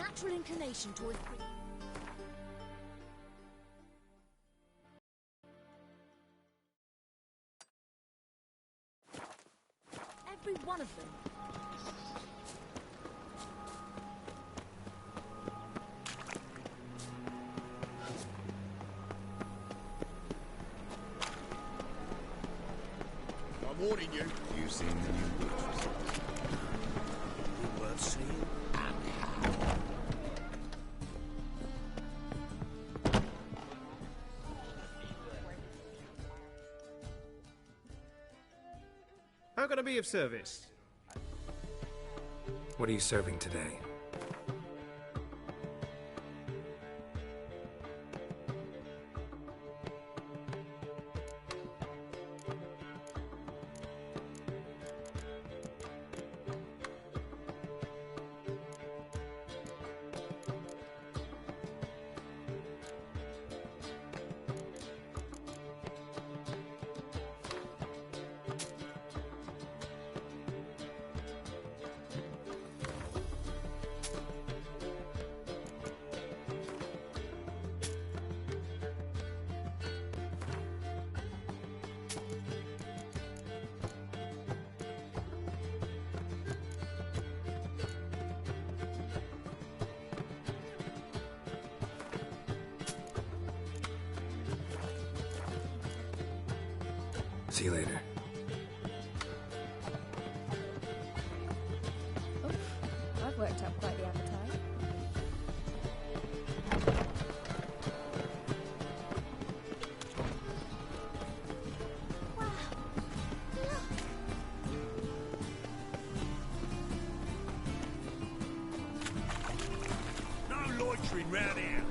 natural inclination towards... Every one of them. I'm warning you. You've seen the new butchers. Worth seeing. How can I be of service? What are you serving today? See you later. Oof, I've worked up quite the appetite. Wow. Look. No loitering round here.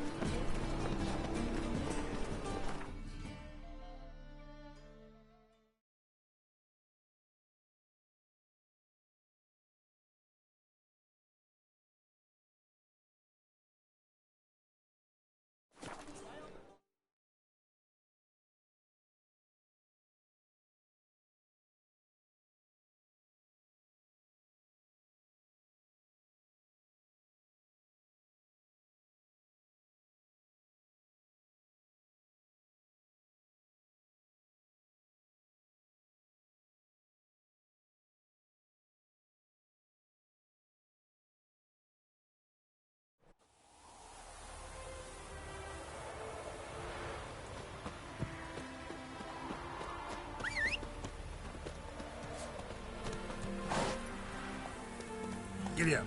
Giddy up.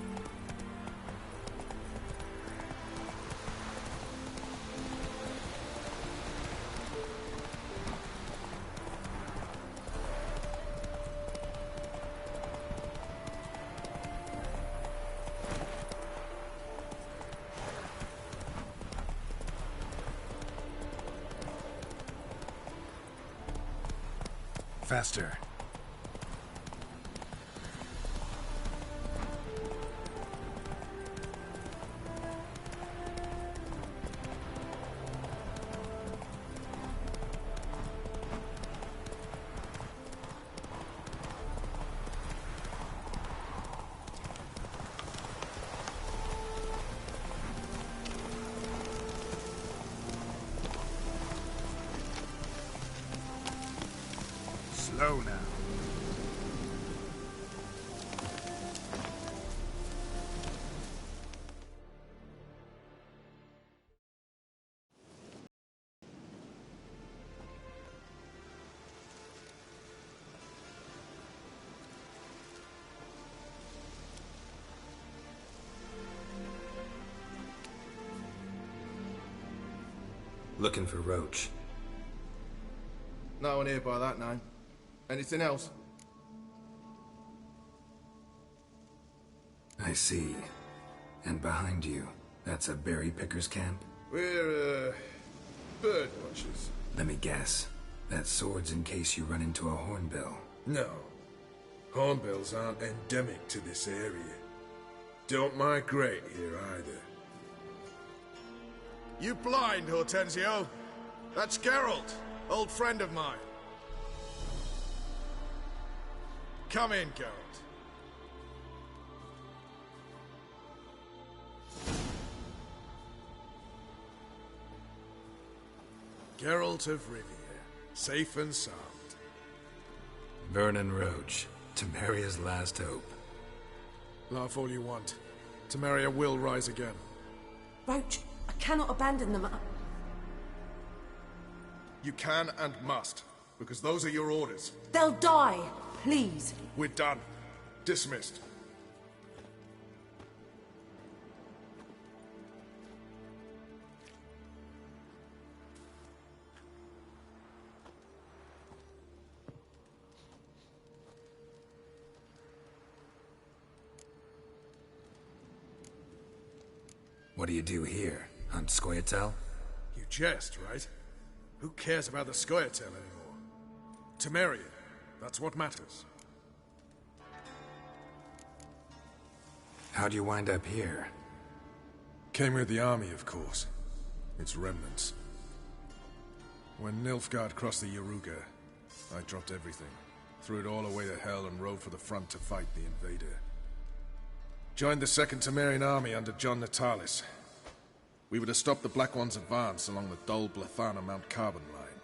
Faster. Slow now. Looking for Roach. No one here by that name. Anything else? I see. And behind you, that's a berry picker's camp? We're, bird watchers. Let me guess. That sword's in case you run into a hornbill. No. Hornbills aren't endemic to this area. Don't migrate here either. You blind, Hortensio? That's Geralt, old friend of mine. Come in, Geralt. Geralt of Rivia, safe and sound. Vernon Roach, Temeria's last hope. Laugh all you want. Temeria will rise again. Roach, I cannot abandon them. You can and must, because those are your orders. They'll die, please. We're done. Dismissed. What do you do here? Hunt Scoia'tael? You jest, right? Who cares about the Scoia'tael anymore? Temeria, that's what matters. How'd you wind up here? Came with the army, of course. Its remnants. When Nilfgaard crossed the Yaruga, I dropped everything. Threw it all away to hell and rode for the front to fight the invader. Joined the Second Temerian Army under John Natalis. We were to stop the Black One's advance along the Dol Blathana Mount Carbon line.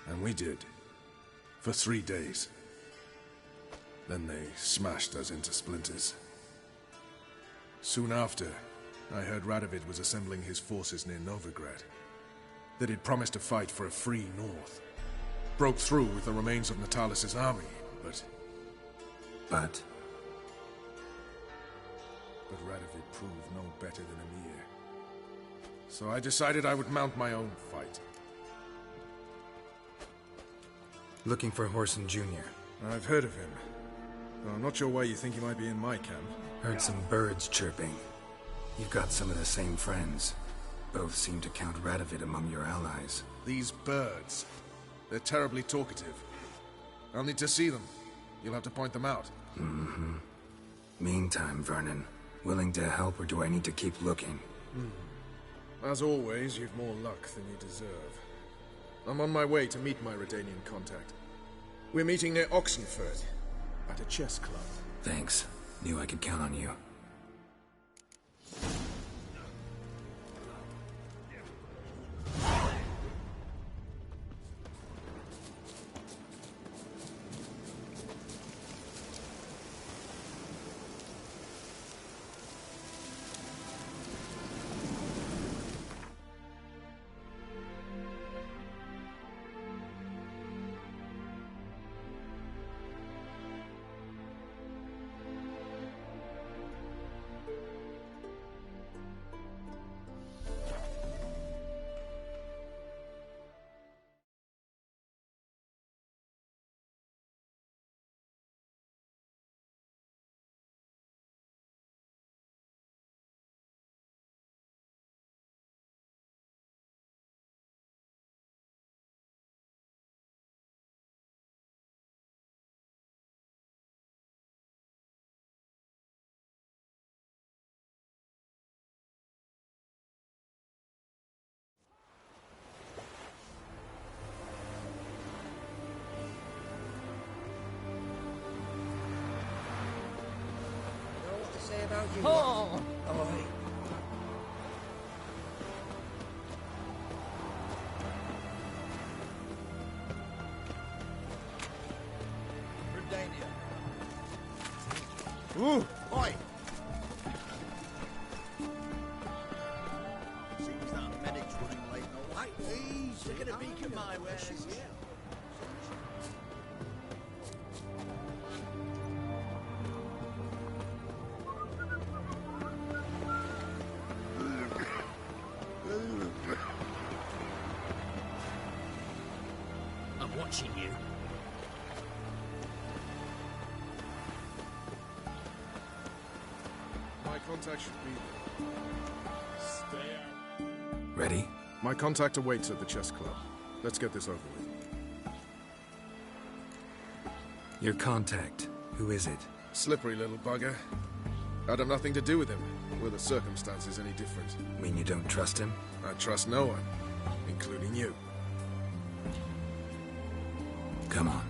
And we did. For 3 days. Then they smashed us into splinters. Soon after, I heard Radovid was assembling his forces near Novigrad. That he'd promised to fight for a free North. Broke through with the remains of Natalis' army, but But Radovid proved no better than Emir. So I decided I would mount my own fight. looking for Whoreson Jr. I've heard of him. Though I'm not sure why you think he might be in my camp. Heard some birds chirping. You've got some of the same friends. Both seem to count Radovid among your allies. These birds. They're terribly talkative. I'll need to see them. You'll have to point them out. Mm-hmm. Meantime, Vernon, willing to help or do I need to keep looking? As always, you've more luck than you deserve. I'm on my way to meet my Redanian contact. We're meeting near Oxenford, at a chess club. Thanks. Knew I could count on you. Ooh! Oi! Seems that medic's running late, all right? Please, look at a beacon my way. I'm watching you. My contact should be there. Stay out. Ready? My contact awaits at the chess club. Let's get this over with. Your contact. Who is it? Slippery little bugger. I'd have nothing to do with him. Were the circumstances any different? Mean you don't trust him? I trust no one, including you. Come on.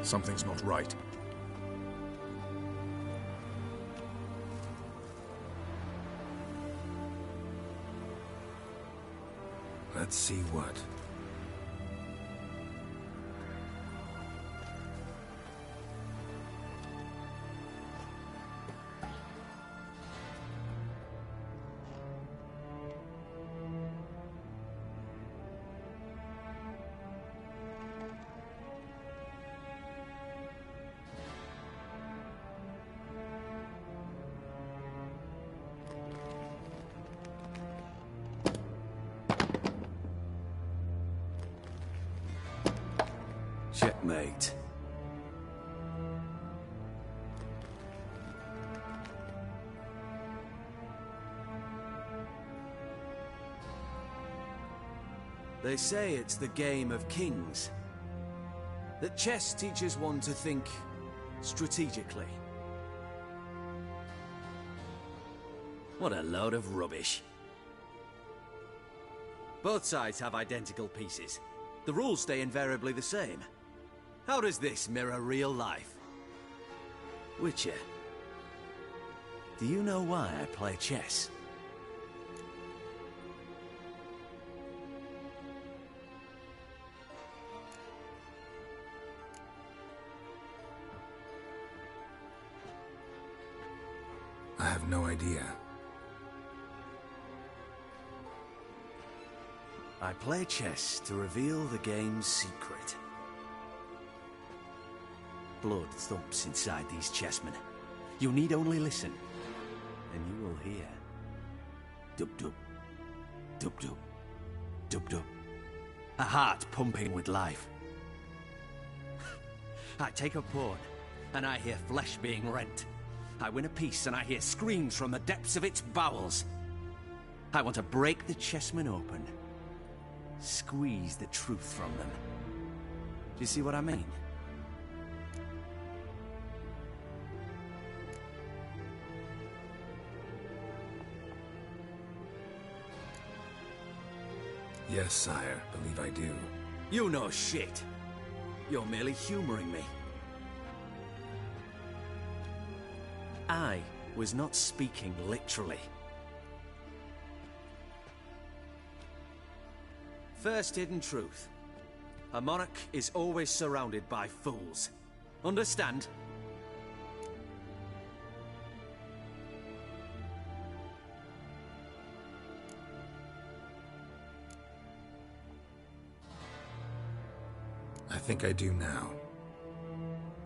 Something's not right. Let's see what. Checkmate. They say it's the game of kings. That chess teaches one to think strategically. What a load of rubbish. Both sides have identical pieces. The rules stay invariably the same. How does this mirror real life? Witcher, do you know why I play chess? I have no idea. I play chess to reveal the game's secret. Blood thumps inside these chessmen. You need only listen, and you will hear. Dub-dub, dub-dub, dub-dub. A heart pumping with life. I take a pawn, and I hear flesh being rent. I win a piece, and I hear screams from the depths of its bowels. I want to break the chessmen open. Squeeze the truth from them. Do you see what I mean? Yes, sire. Believe I do. You know shit. You're merely humoring me. I was not speaking literally. First hidden truth. A monarch is always surrounded by fools. Understand? I think I do now.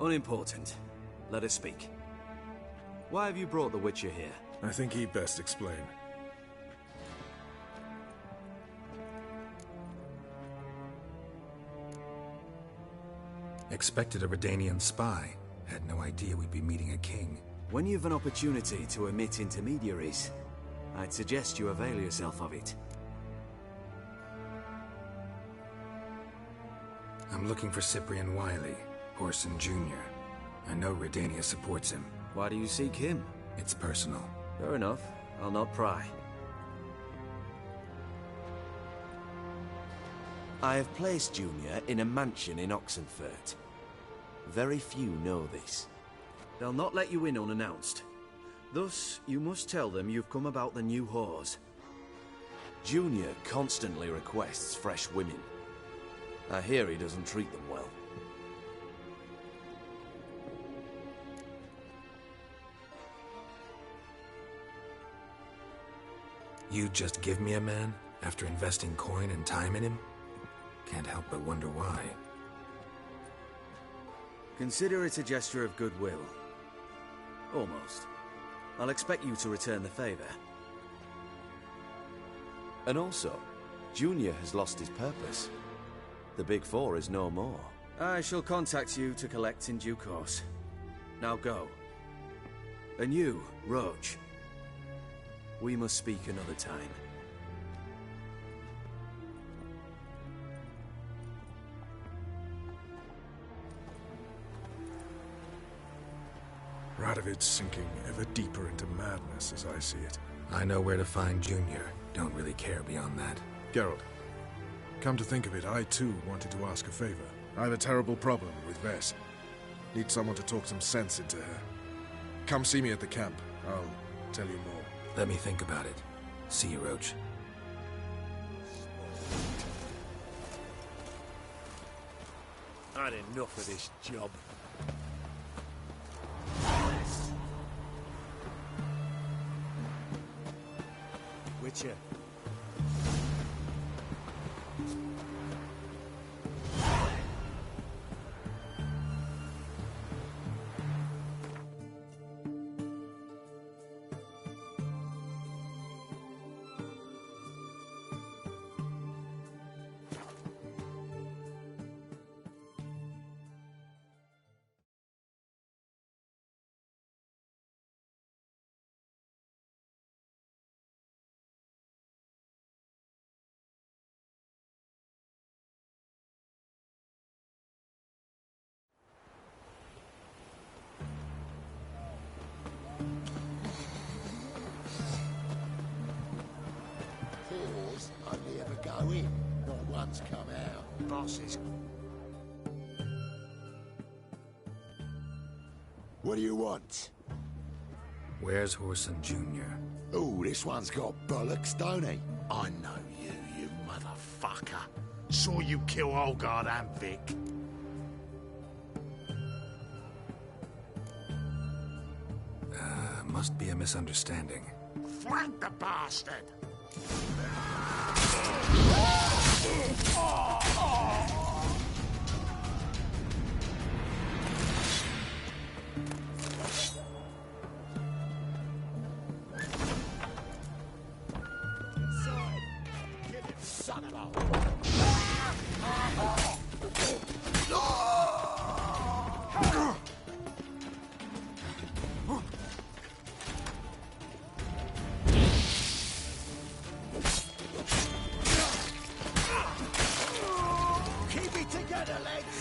Unimportant. Let us speak. Why have you brought the Witcher here? I think he'd best explain. Expected a Redanian spy. Had no idea we'd be meeting a king. When you've an opportunity to omit intermediaries, I'd suggest you avail yourself of it. I'm looking for Cyprian Wiley, Orson Jr. I know Redania supports him. Why do you seek him? It's personal. Fair enough. I'll not pry. I have placed Junior in a mansion in Oxenfurt. Very few know this. They'll not let you in unannounced. Thus, you must tell them you've come about the new whores. Junior constantly requests fresh women. I hear he doesn't treat them well. You'd just give me a man after investing coin and time in him? Can't help but wonder why. Consider it a gesture of goodwill. Almost. I'll expect you to return the favor. And also, Junior has lost his purpose. The Big Four is no more. I shall contact you to collect in due course. Now go. And you, Roach. We must speak another time. Radovid's sinking ever deeper into madness as I see it. I know where to find Junior. Don't really care beyond that. Geralt, come to think of it, I too wanted to ask a favor. I have a terrible problem with Vess. Need someone to talk some sense into her. Come see me at the camp. I'll tell you more. Let me think about it. See you, Roach. I'd enough of this job. Witcher. Whores only ever go in, not once come out. Bosses. What do you want? Where's Whoreson Jr.? Oh, this one's got bollocks, don't he? I know you, you motherfucker. Saw you kill Olgard and Vic. Must be a misunderstanding. Flank the bastard! Get him, son of a... Keep it together, lads!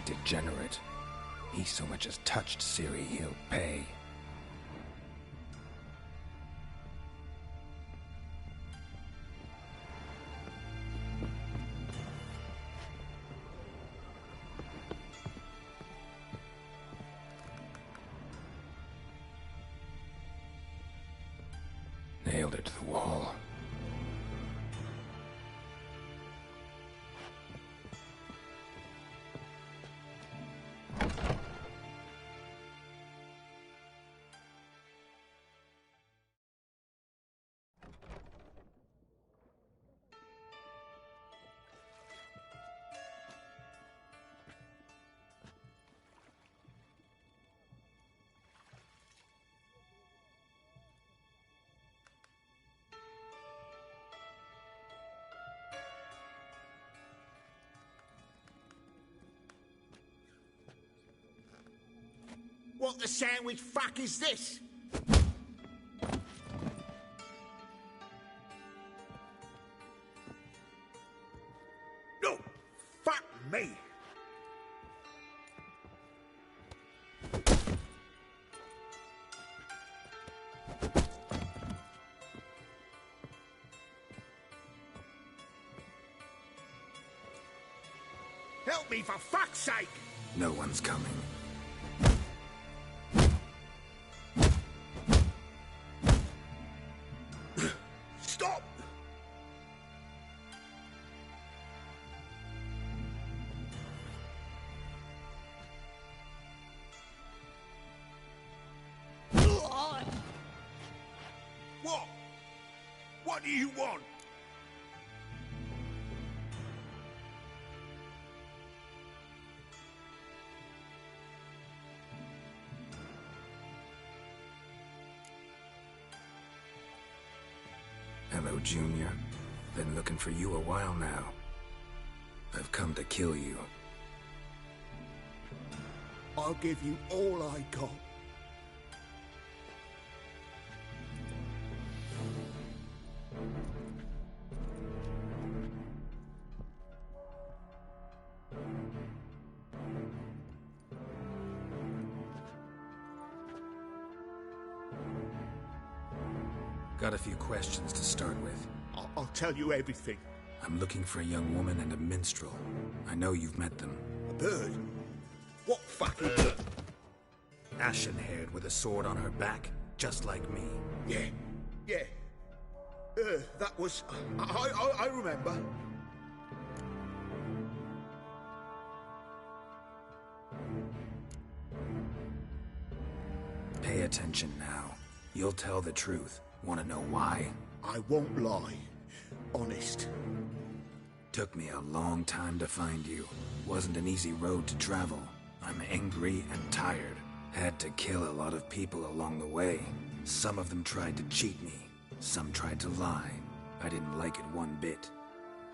Degenerate. He so much as touched Ciri, he'll pay. Nailed it to the wall. What the sandwich fuck is this? No! Fuck me! Help me for fuck's sake! No one's coming. Stop! What? What do you want? Hello, Junior. Been looking for you a while now. I've come to kill you. I'll give you all I got. Got a few questions to start with. I'll tell you everything. I'm looking for a young woman and a minstrel. I know you've met them. A bird? What fucking bird? Ashen-haired with a sword on her back, just like me. Yeah. That was... I remember. Pay attention now. You'll tell the truth. Want to know why? I won't lie. Honest. Took me a long time to find you. Wasn't an easy road to travel. I'm angry and tired. Had to kill a lot of people along the way. Some of them tried to cheat me. Some tried to lie. I didn't like it one bit.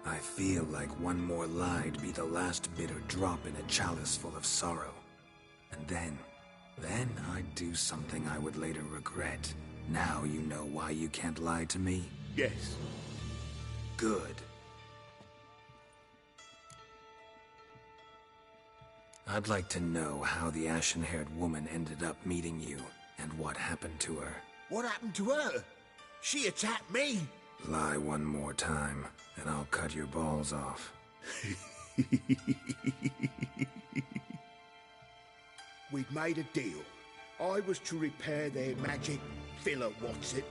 I feel like one more lie'd be the last bitter drop in a chalice full of sorrow. And then I'd do something I would later regret. Now you know why you can't lie to me? Yes. Good. I'd like to know how the ashen-haired woman ended up meeting you, and what happened to her. What happened to her? She attacked me. Lie one more time, and I'll cut your balls off. We'd made a deal. I was to repair their magic villa, what's it?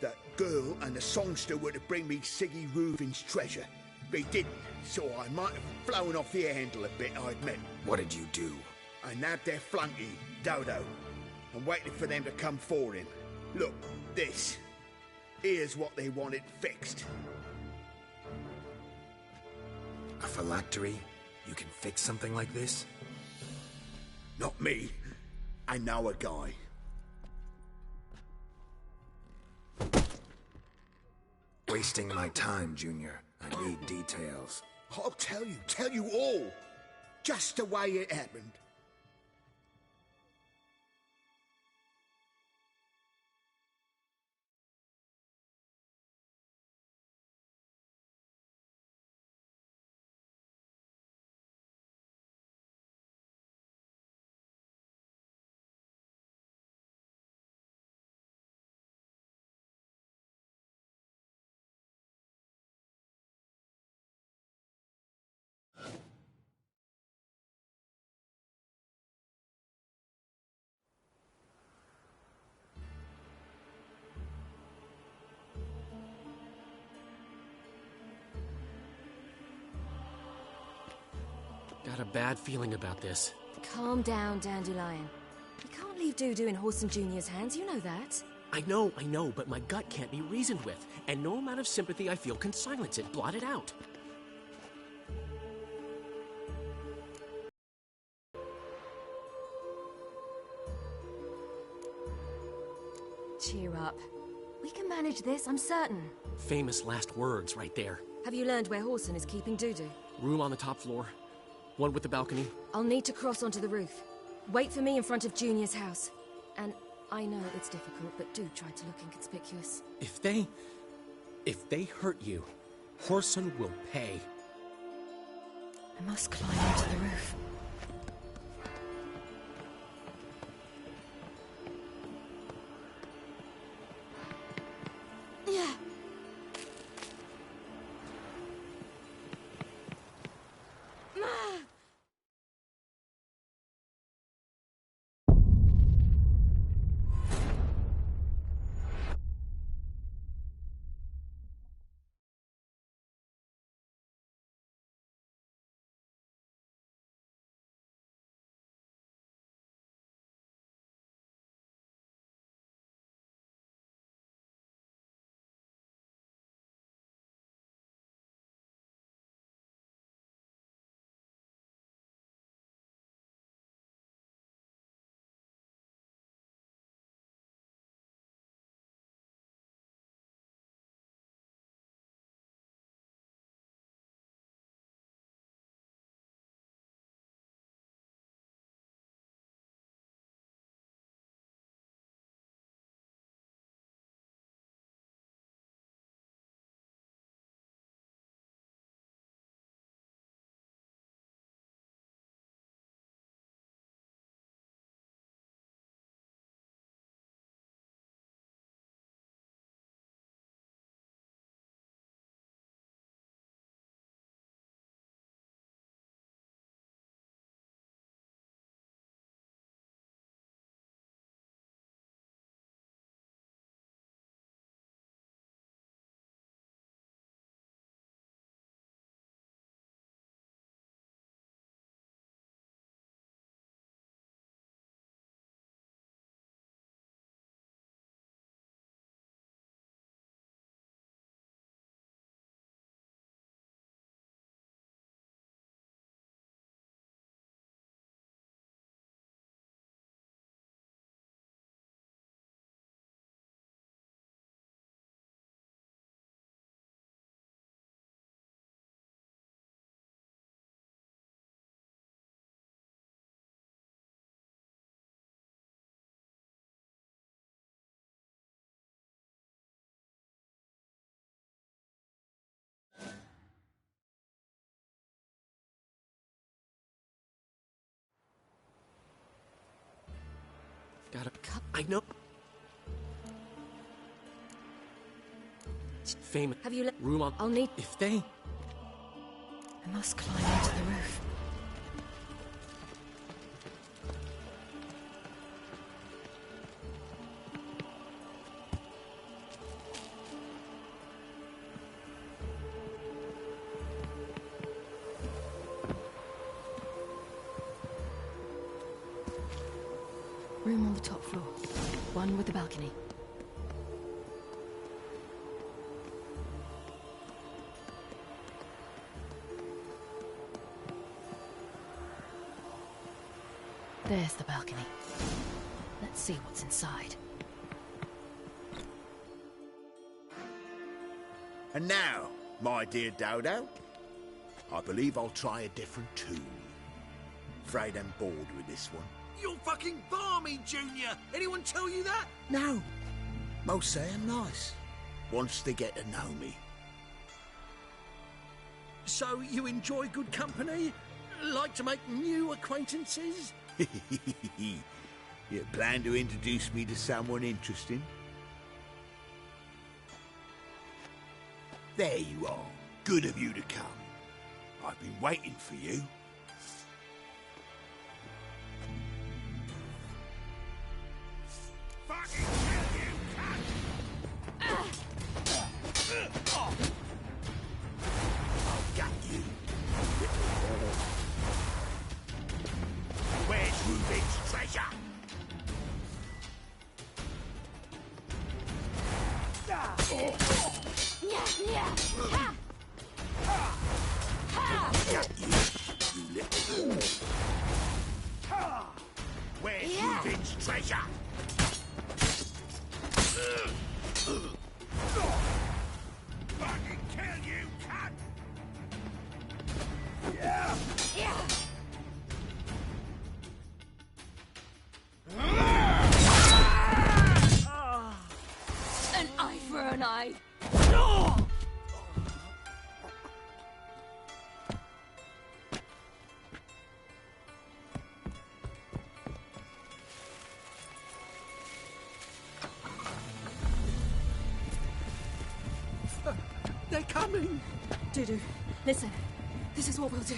That girl and the songster were to bring me Siggy Reuven's treasure. They didn't, so I might have flown off the handle a bit, I admit. What did you do? I nabbed their flunky, Dodo, and waited for them to come for him. Look, this. Here's what they wanted fixed. A phylactery? You can fix something like this? Not me. I know a guy. Wasting my time, Junior. I need details. I'll tell you all. Just the way it happened. got a bad feeling about this. Calm down, Dandelion. You can't leave Dudu in Whoreson Jr.'s hands, you know that. I know, but my gut can't be reasoned with, and no amount of sympathy I feel can silence it, blot it out. Cheer up. We can manage this, I'm certain. Famous last words right there. Have you learned where Whoreson is keeping Dudu? Room on the top floor. One with the balcony. I'll need to cross onto the roof. Wait for me in front of Junior's house. And I know it's difficult, but do try to look inconspicuous. If they hurt you, Whoreson will pay. I must climb onto the roof. Yeah. Got a cup. I know. Famous. Have you let room on? I'll need. If they. I must climb onto the roof. Room on the top floor. One with the balcony. There's the balcony. Let's see what's inside. And now, my dear Dodo, I believe I'll try a different tune. Afraid I'm bored with this one. You're fucking balmy, Junior! Anyone tell you that? No. Most say I'm nice. Once they get to know me. So you enjoy good company? Like to make new acquaintances? You plan to introduce me to someone interesting? There you are. Good of you to come. I've been waiting for you. Fucking kill you, cunt! I'll gut you. They're coming! Dudu, listen. This is what we'll do.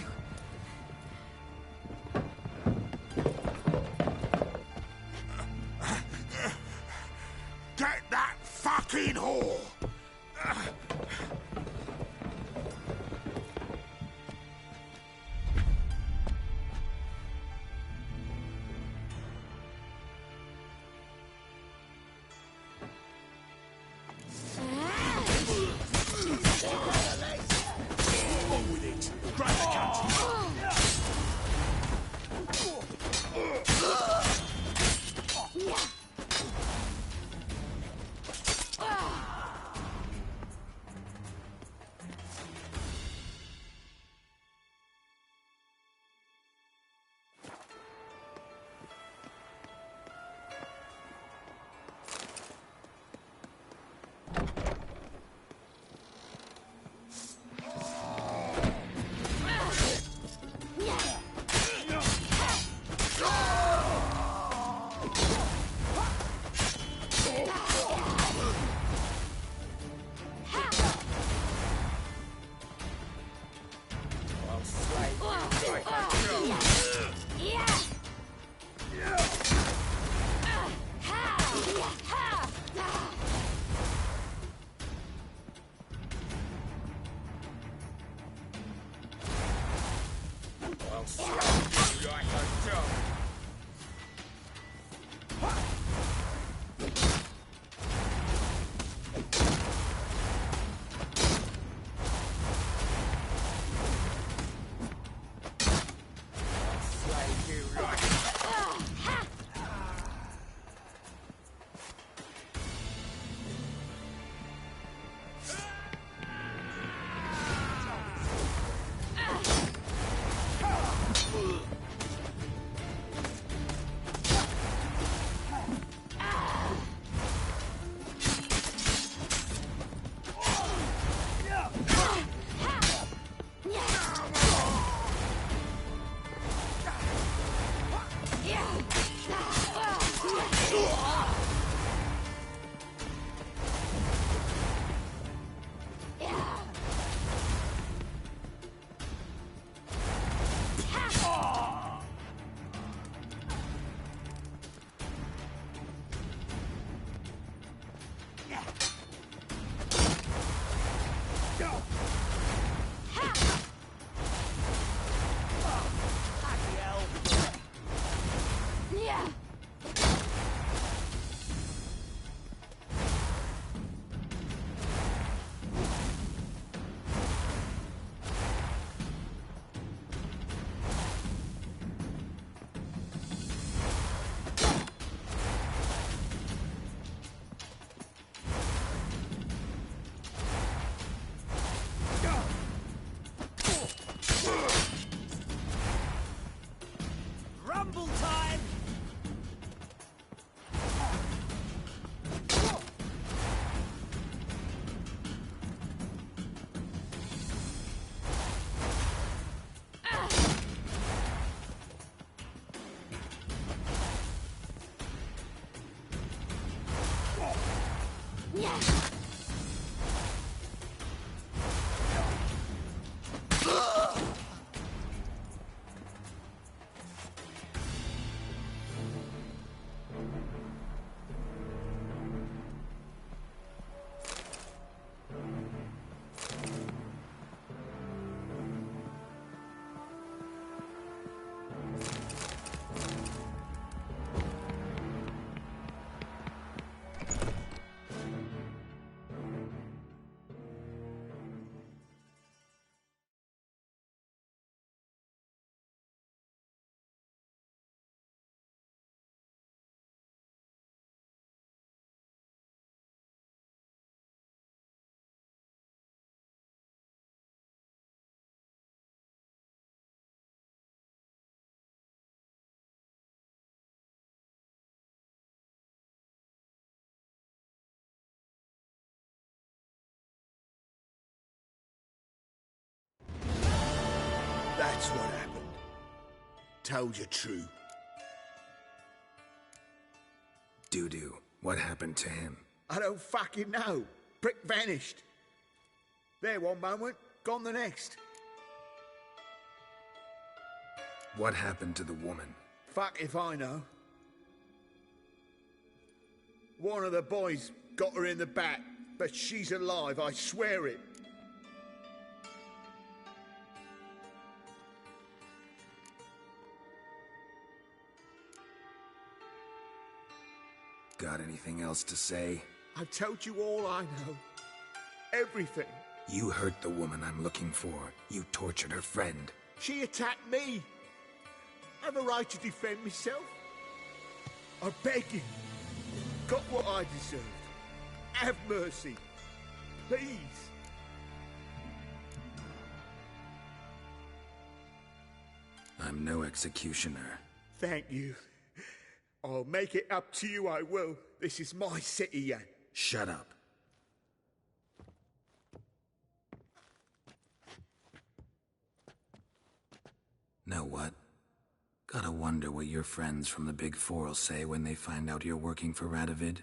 Get that fucking whore! That's what happened. Told you true. Dudu, what happened to him? I don't fucking know. Prick vanished. There one moment, gone the next. What happened to the woman? Fuck if I know. One of the boys got her in the back, but she's alive, I swear it. Got anything else to say? I've told you all I know. Everything. You hurt the woman I'm looking for. You tortured her friend. She attacked me. I have a right to defend myself. I beg you. Got what I deserved. Have mercy. Please. I'm no executioner. Thank you. I'll make it up to you, I will. This is my city, Yan. Shut up. Know what? Gotta wonder what your friends from the Big Four will say when they find out you're working for Radovid.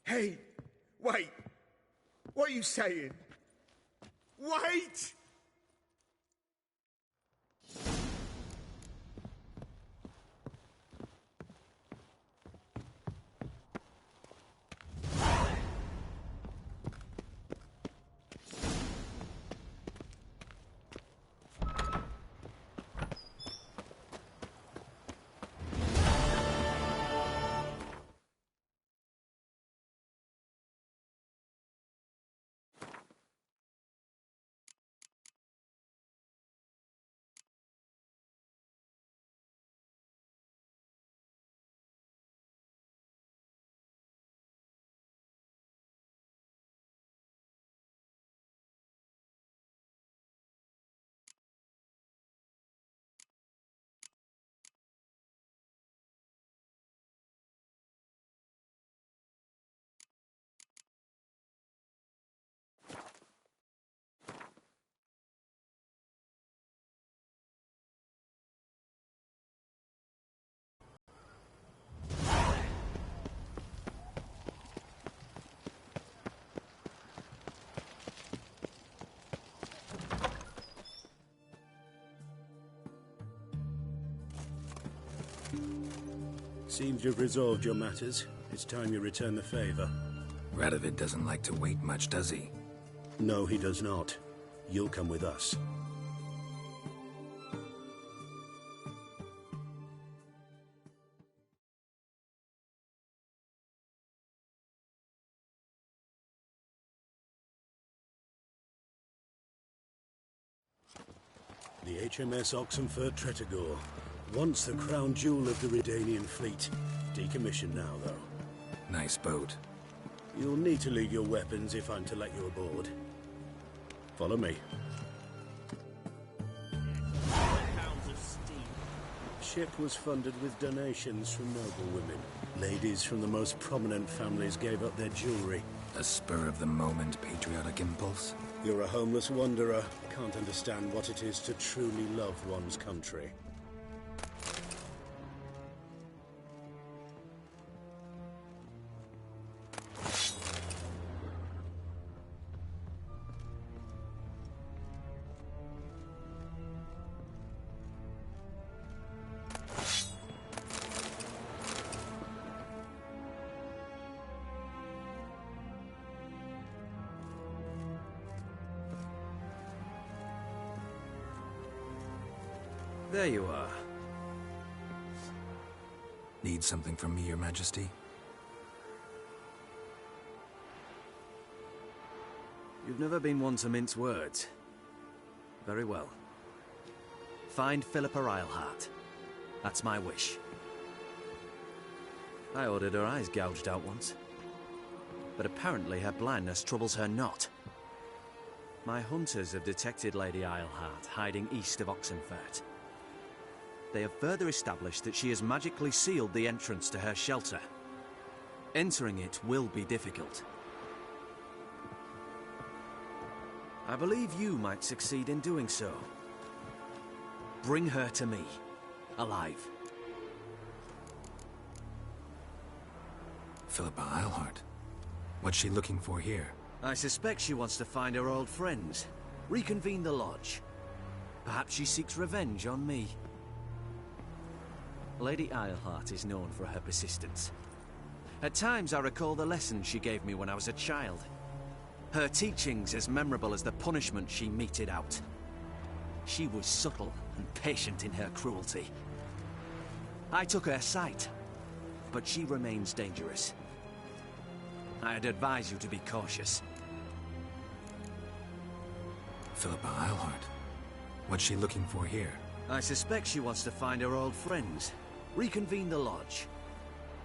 Hey! Wait! What are you saying? Wait! Seems you've resolved your matters. It's time you return the favor. Radovid doesn't like to wait much, does he? No, he does not. You'll come with us. The HMS Oxenfurt Tretogor. Once the crown jewel of the Redanian fleet. Decommissioned now, though. Nice boat. You'll need to leave your weapons if I'm to let you aboard. Follow me. Pounds of steam. Ship was funded with donations from noblewomen. Ladies from the most prominent families gave up their jewelry. A spur-of-the-moment patriotic impulse? You're a homeless wanderer. Can't understand what it is to truly love one's country. There you are. Need something from me, Your Majesty? You've never been one to mince words. Very well. Find Philippa Eilhart. That's my wish. I ordered her eyes gouged out once. But apparently her blindness troubles her not. My hunters have detected Lady Eilhart hiding east of Oxenfurt. They have further established that she has magically sealed the entrance to her shelter. Entering it will be difficult. I believe you might succeed in doing so. Bring her to me, alive. Philippa Eilhart. What's she looking for here? I suspect she wants to find her old friends, reconvene the lodge. Perhaps she seeks revenge on me. Lady Islehart is known for her persistence. At times I recall the lessons she gave me when I was a child. Her teachings as memorable as the punishment she meted out. She was subtle and patient in her cruelty. I took her sight, but she remains dangerous. I'd advise you to be cautious. Philippa Eilhart. What's she looking for here? I suspect she wants to find her old friends, reconvene the lodge.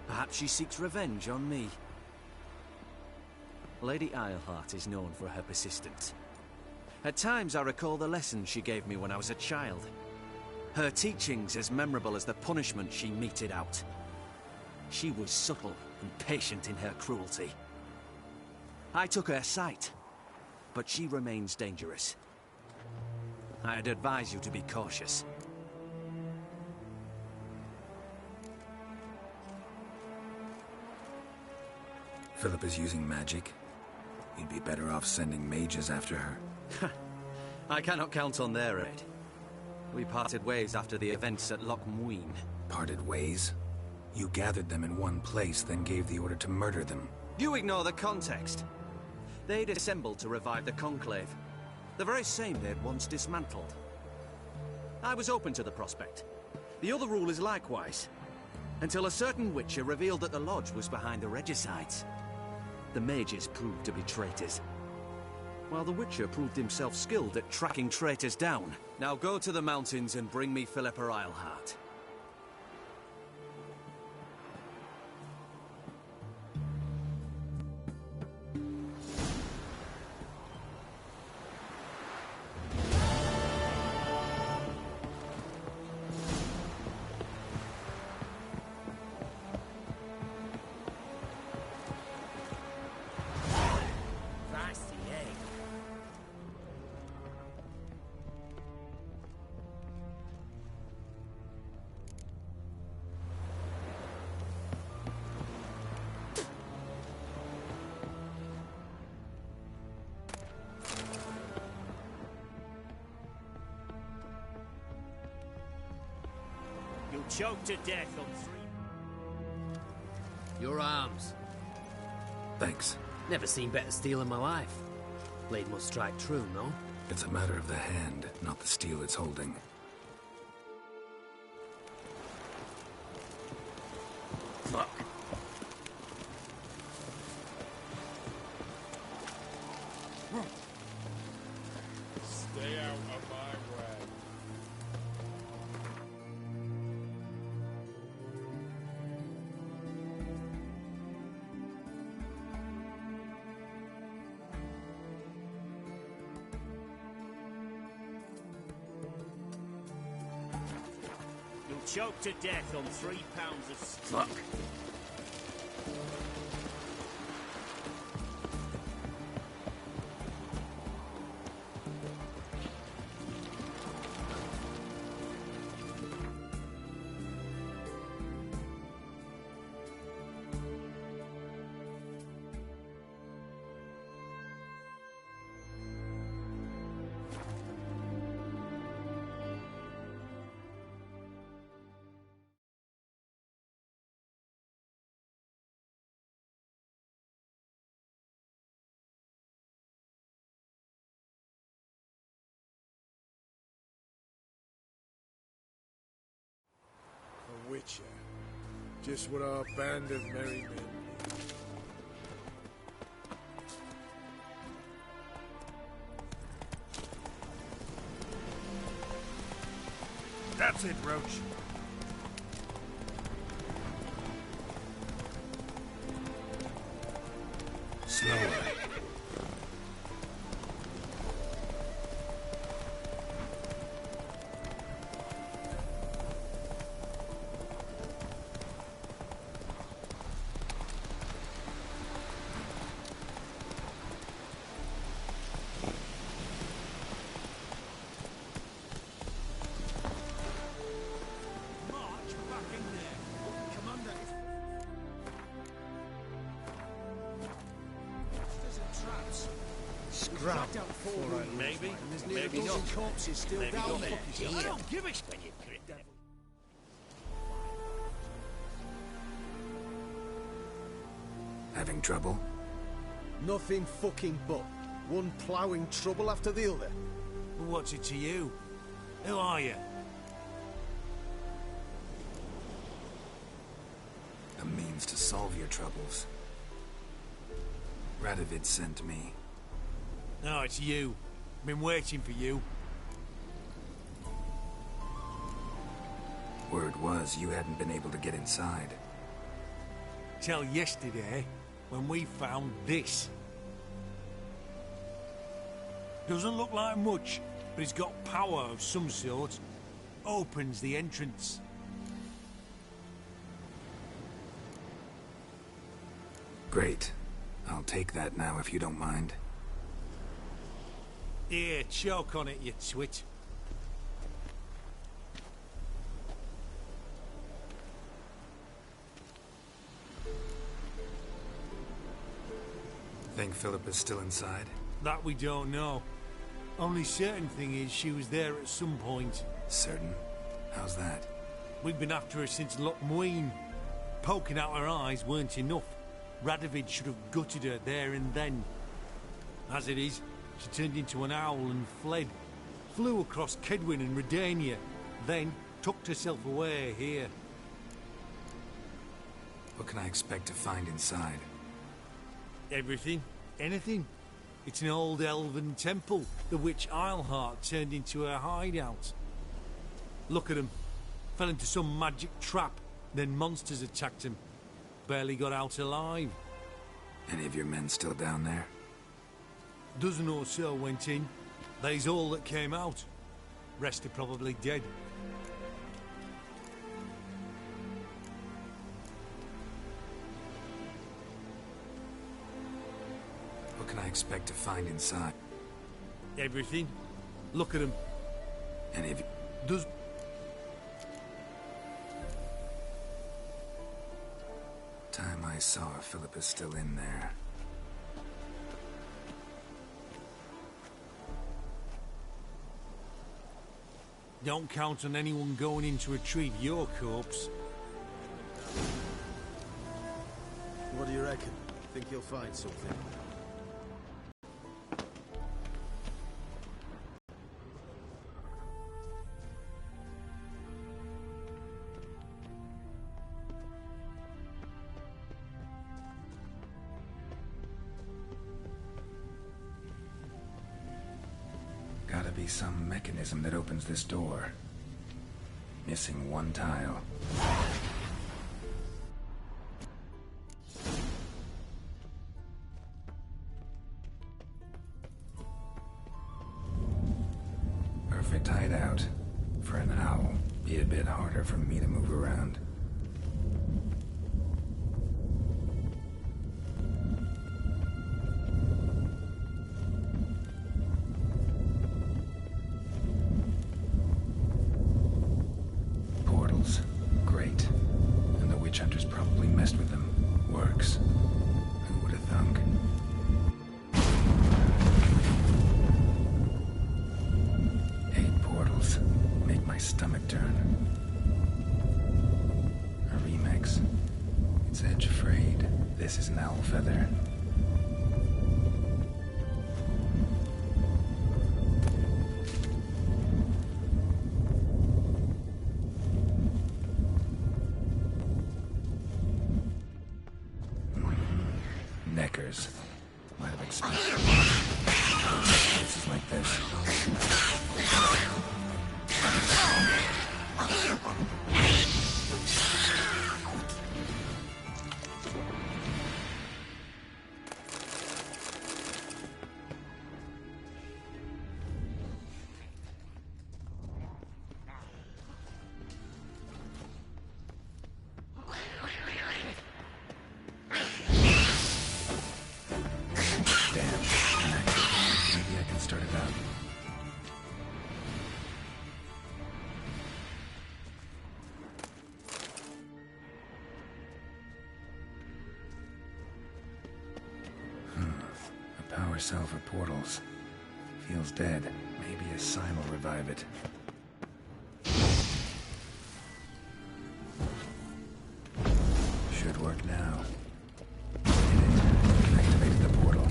Perhaps she seeks revenge on me. Lady Islehart is known for her persistence. At times I recall the lessons she gave me when I was a child. Her teachings as memorable as the punishment she meted out. She was subtle and patient in her cruelty. I took her sight, but she remains dangerous. I'd advise you to be cautious. Philippa's using magic. You'd be better off sending mages after her. I cannot count on their aid. We parted ways after the events at Loch Muin. Parted ways? You gathered them in one place, then gave the order to murder them. You ignore the context. They'd assembled to revive the Conclave. The very same they'd once dismantled. I was open to the prospect. The other rulers likewise. Until a certain Witcher revealed that the Lodge was behind the regicides. The mages proved to be traitors. While the Witcher proved himself skilled at tracking traitors down. Now go to the mountains and bring me Philippa Eilhart. You'll choke to death on 3... Your arms. Thanks. Never seen better steel in my life. Blade must strike true, no? It's a matter of the hand, not the steel it's holding. Fuck. Stay out of my way. You'll choke to death on 3 pounds of... Fuck. A witcher. Just what our band of merry men need. That's it, Roach. Slower. crap. Maybe. There's nearly Maybe a dozen not. corpses still Maybe down not. there. I don't give a spin, you crit. Having trouble? Nothing fucking but. One ploughing trouble after the other. What's it to you? Who are you? A means to solve your troubles. Radovid sent me. No, it's you. Been waiting for you. Word was you hadn't been able to get inside. Till yesterday, when we found this. Doesn't look like much, but it's got power of some sort. Opens the entrance. Great. I'll take that now if you don't mind. Here, choke on it, you twit. Think Philip is still inside? That we don't know. Only certain thing is she was there at some point. Certain? How's that? We've been after her since Loch Muin. Poking out her eyes weren't enough. Radovid should have gutted her there and then. As it is, she turned into an owl and fled. Flew across Kedwin and Redania, then tucked herself away here. What can I expect to find inside? Everything. Anything. It's an old elven temple, the witch Eilhart turned into her hideout. Look at him. Fell into some magic trap, then monsters attacked him. Barely got out alive. Any of your men still down there? Dozen or so went in. They's all that came out. Rest are probably dead. What can I expect to find inside? Everything. Look at him. Any of you? Does... Time I saw her, Philip is still in there. Don't count on anyone going in to retrieve your corpse. What do you reckon? Think you'll find something? Gotta be some mechanism that opens this door. Missing one tile. Perfect hideout. For an owl. Be a bit harder for me to move around. Portals. Great. And the witch hunters probably messed with them. Works. Who would have thunk? Portals make my stomach turn. poor cell for portals. Feels dead. Maybe a sign will revive it. Should work now. Did it. Activated the portal.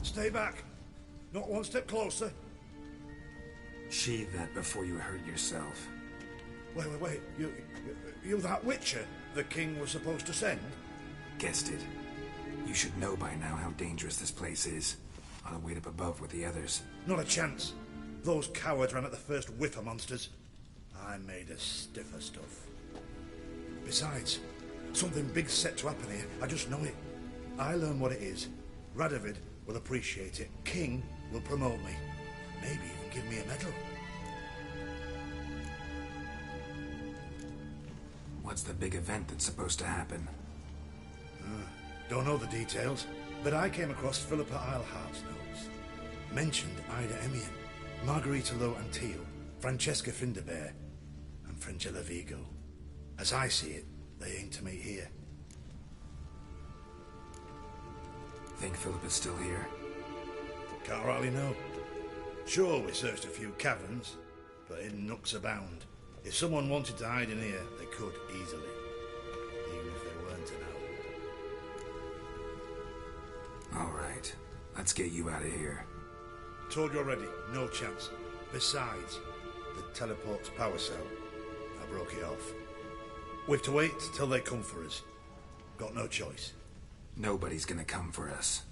Stay back. Not one step closer. Sheathe that before you hurt yourself. Wait. You that Witcher the king was supposed to send? Guessed it. You should know by now how dangerous this place is. I'll wait up above with the others. Not a chance. Those cowards ran at the first whiff of monsters. I made us stiffer stuff. Besides, something big's set to happen here. I just know it. I learn what it is. Radovid will appreciate it. King will promote me. Maybe even give me a medal. What's the big event that's supposed to happen? Don't know the details, but I came across Philippa Eilhart's notes. Mentioned Ida Emian, Margarita Low Antille, Francesca Finderbear, and Fringilla Vigo. As I see it, they aim to meet here. Think Philippa's still here? Can't rightly know. Sure, we searched a few caverns, but hidden nooks abound. If someone wanted to hide in here, they could easily. Even if they weren't an owl. All right. Let's get you out of here. Told you already, no chance. Besides, the teleport's power cell. I broke it off. We've to wait till they come for us. Got no choice. Nobody's gonna come for us.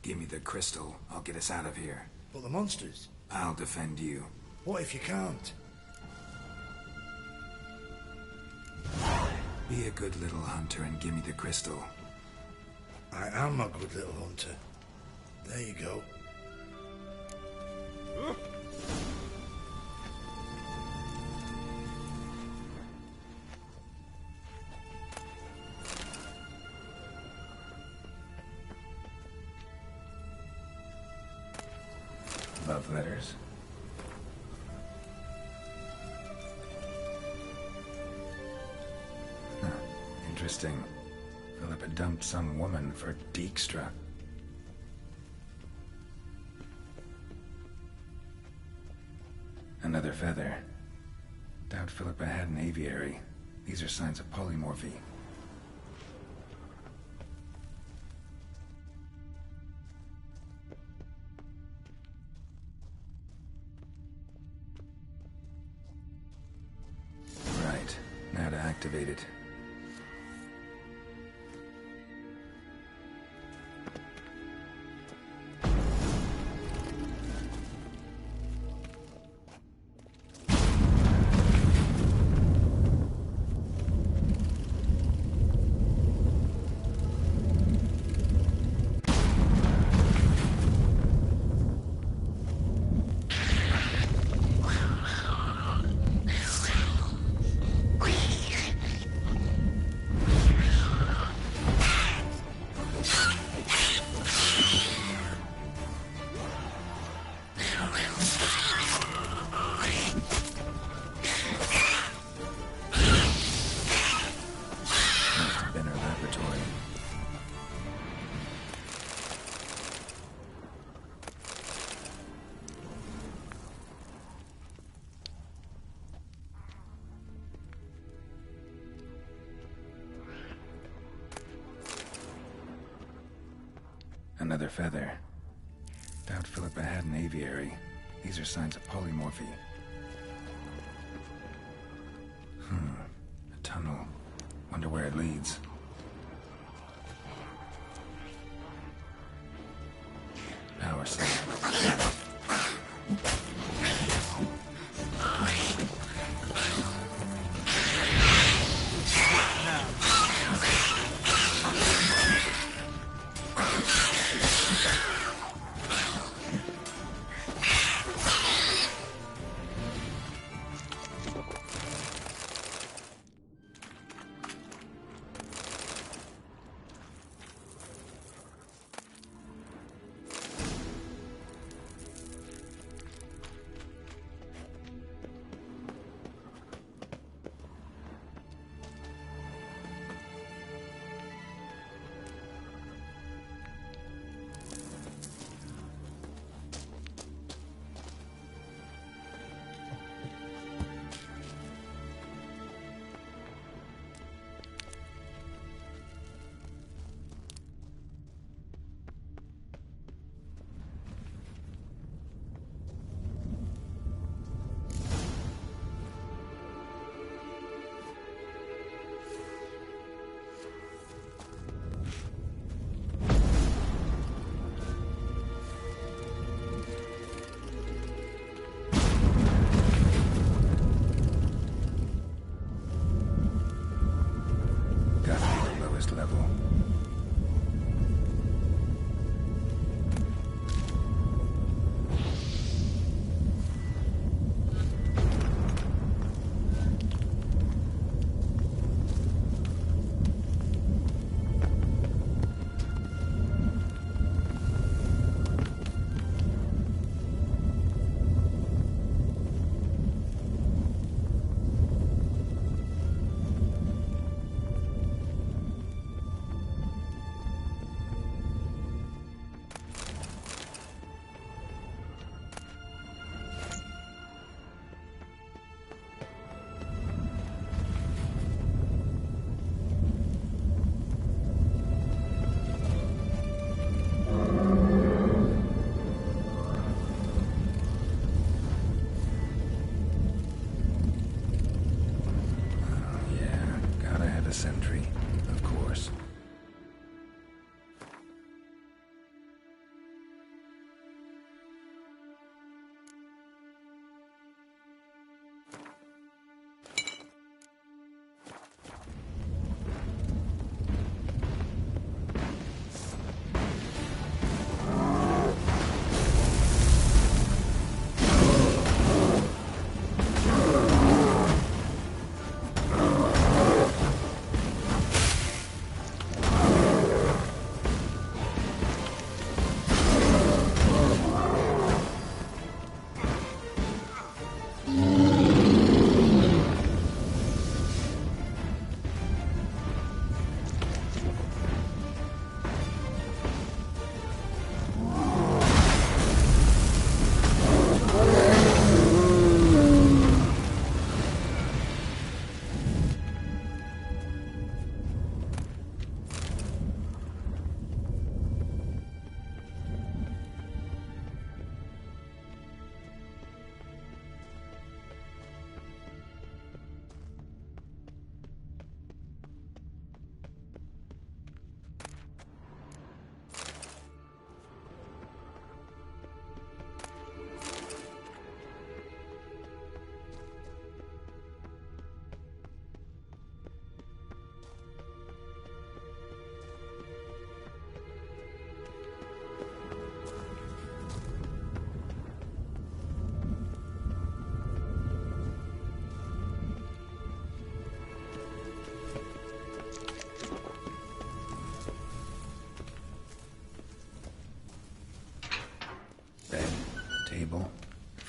Give me the crystal, I'll get us out of here. But the monsters? I'll defend you. What if you can't? Be a good little hunter and give me the crystal. I am a good little hunter. There you go. Love letters. Huh. Interesting. Philippa dumped some woman for Dijkstra. Another feather. Doubt Philippa had an aviary. These are signs of polymorphy. Right. Now to activate it. Another feather. Doubt Philippa had an aviary. These are signs of polymorphy. A tunnel. Wonder where it leads. Power cell.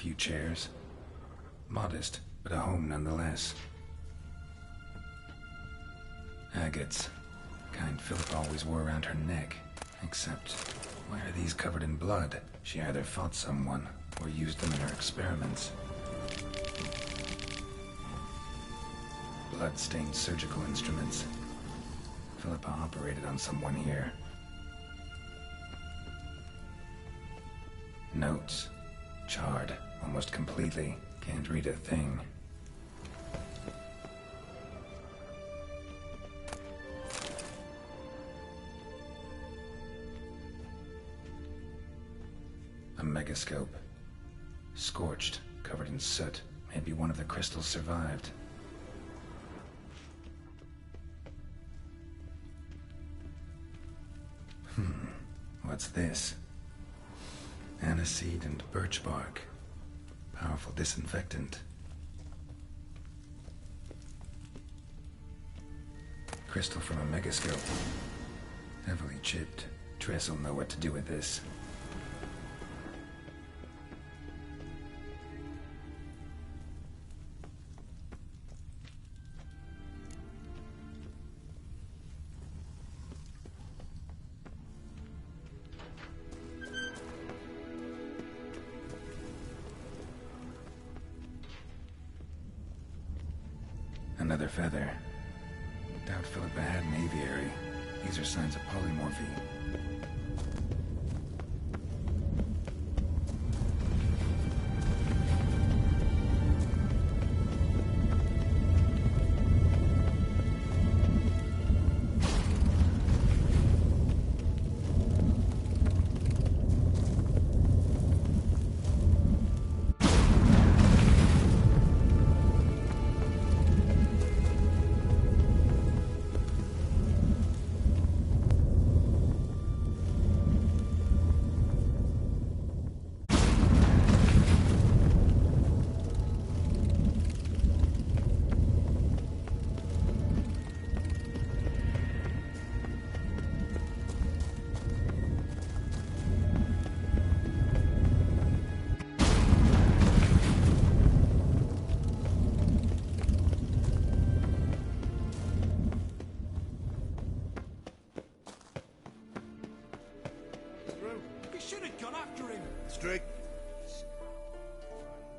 few chairs. Modest, but a home nonetheless. Agates. Kind Philippa always wore around her neck. Except, why are these covered in blood? She either fought someone, or used them in her experiments. Blood-stained surgical instruments. Philippa operated on someone here. Notes. Charred, almost completely. Can't read a thing. A megascope. Scorched, covered in soot. Maybe one of the crystals survived. What's this? Aniseed and birch bark. Powerful disinfectant. Crystal from a megascope. Heavily chipped. Triss will know what to do with this. Another feather. Doubt Philippa had an aviary. These are signs of polymorphy. Strick.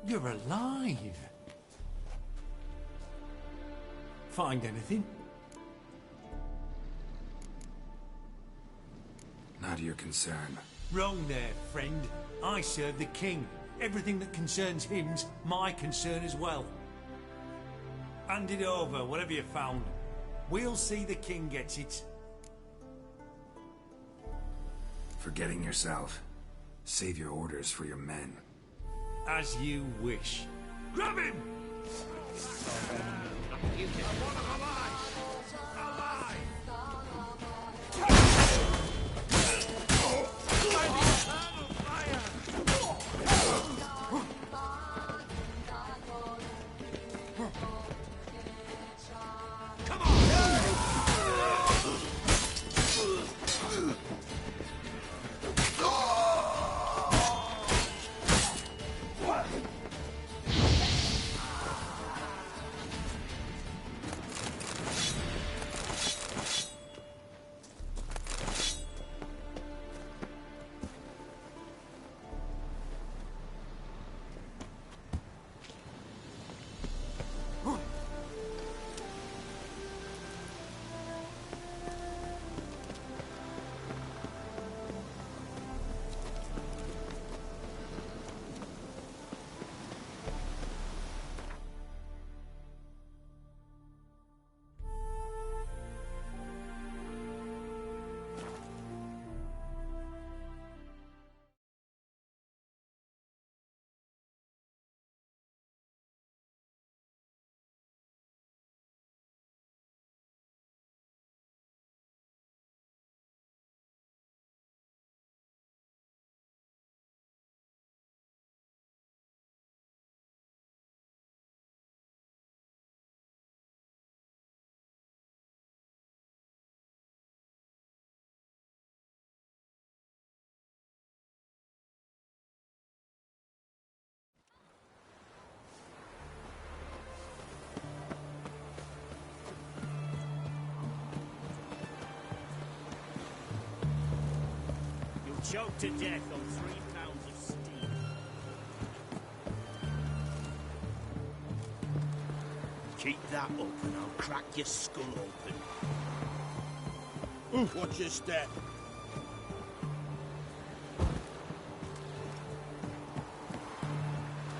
You're alive. Find anything? Not your concern. Wrong there, friend. I serve the king. Everything that concerns him's my concern as well. Hand it over, whatever you found. We'll see the king gets it. Forgetting yourself. Save your orders for your men. As you wish. Grab him! Choked to death on 3 pounds of steam. Keep that up and I'll crack your skull open. Ooh, watch your step.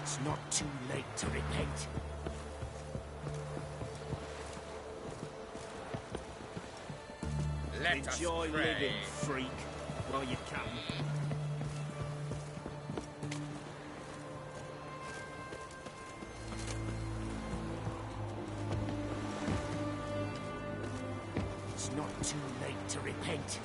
It's not too late to repent. Enjoy living, freak, while you can. It's not too late to repent.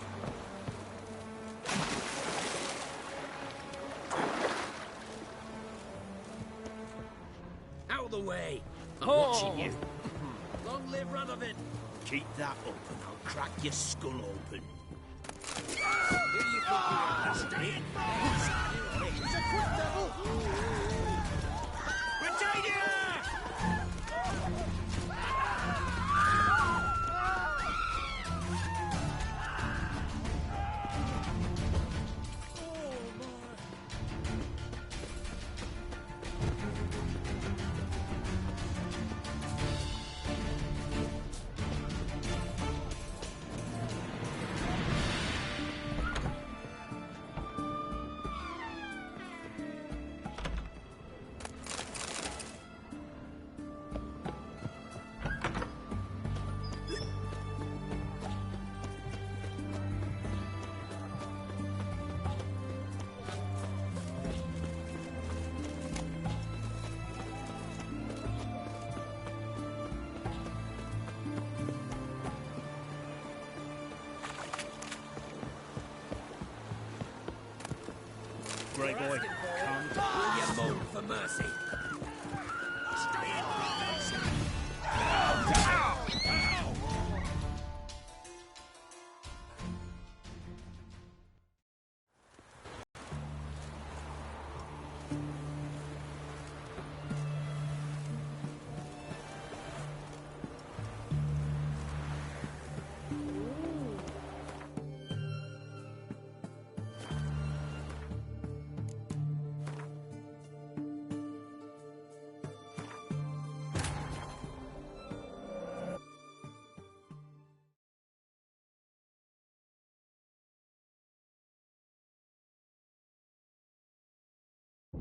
Out of the way! I'm watching you. Long live Radovid! Keep that up and I'll crack your skull open. Here you go. Stay in fire! He's a quick devil! Britannia! Grey boy, come. Will you moan for mercy? Stay in place. Ow! Ow!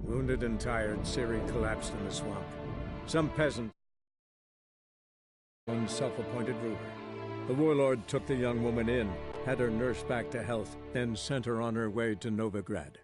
Wounded and tired, Ciri collapsed in the swamp. Some peasant, one self-appointed ruler. The warlord took the young woman in, had her nursed back to health, then sent her on her way to Novigrad.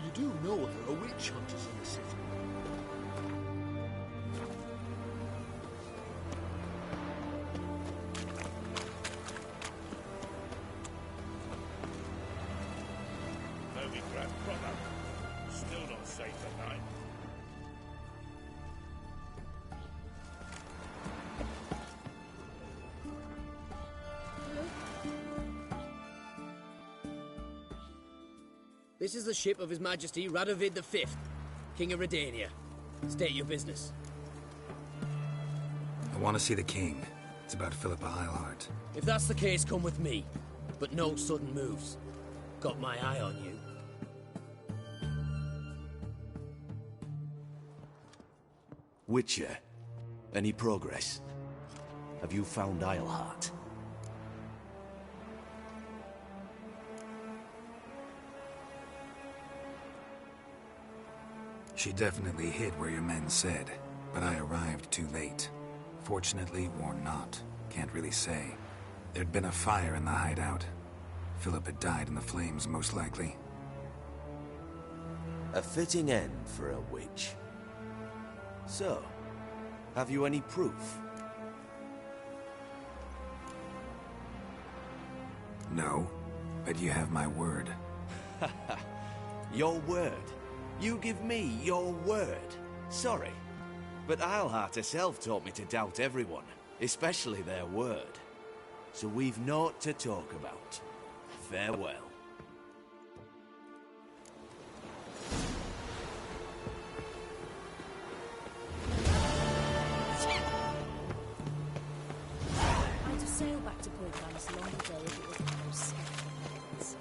You do know there are witch hunters in the city. Novigrad proper. Still not safe at night. This is the ship of His Majesty Radovid V, King of Redania. State your business. I want to see the king. It's about Philippa Eilhart. If that's the case, come with me. But no sudden moves. Got my eye on you. Witcher, any progress? Have you found Eilhart? She definitely hid where your men said, but I arrived too late. Fortunately or not, can't really say. There'd been a fire in the hideout. Philip had died in the flames, most likely. A fitting end for a witch. So, have you any proof? No, but you have my word. Your word? You give me your word? Sorry, but Eilhart herself taught me to doubt everyone, especially their word. So we've naught to talk about. Farewell. I'd sail back to Point Banks long ago if it was one of those scattering things.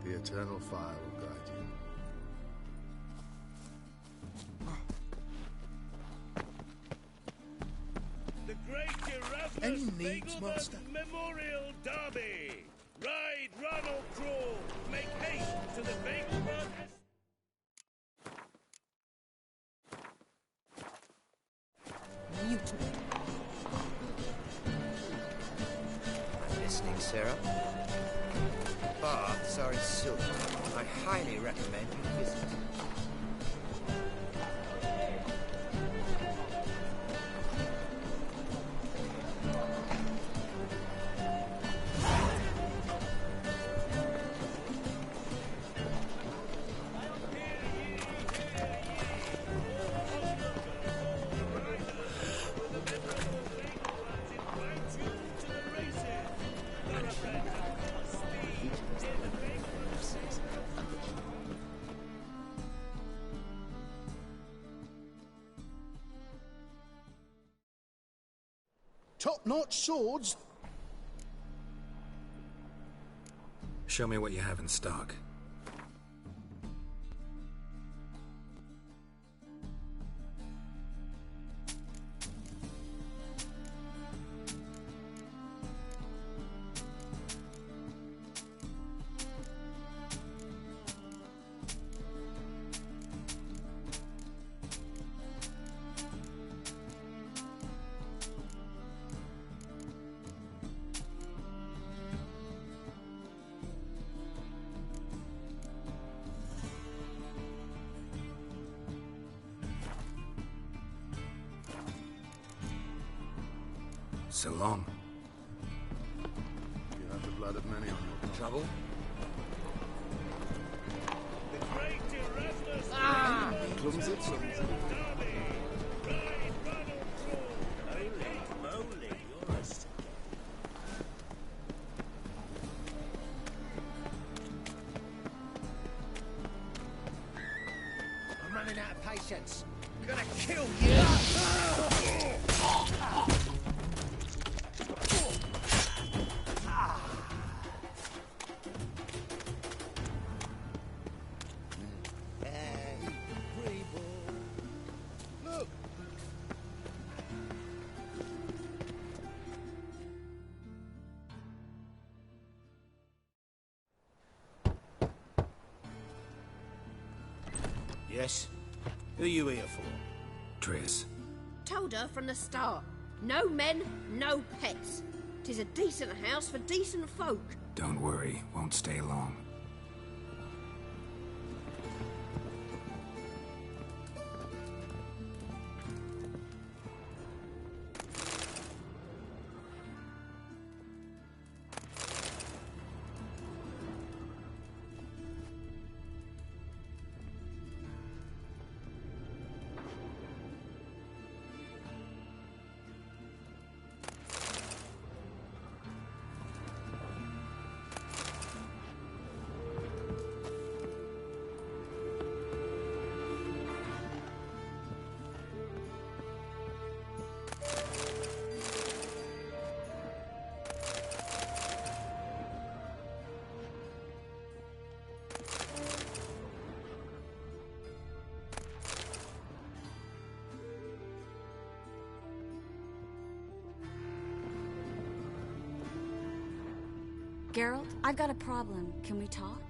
The eternal fire will guide you. The Great Erasmus Any needs, Fagleman Master? Memorial Derby. Ride, run or crawl. Make haste to the Fagleman. Mutiny. I'm listening, Sarah. Baths are in Silver. I highly recommend you visit. Top-notch swords? Show me what you have in stock. So long. You have the blood of many on your trouble. The Great Erasmus Clumsy, clumsy. I'm running out of Yes? Who are you here for? Triss. Told her from the start. No men, no pets. 'Tis a decent house for decent folk. Don't worry, won't stay long. Geralt, I've got a problem. Can we talk?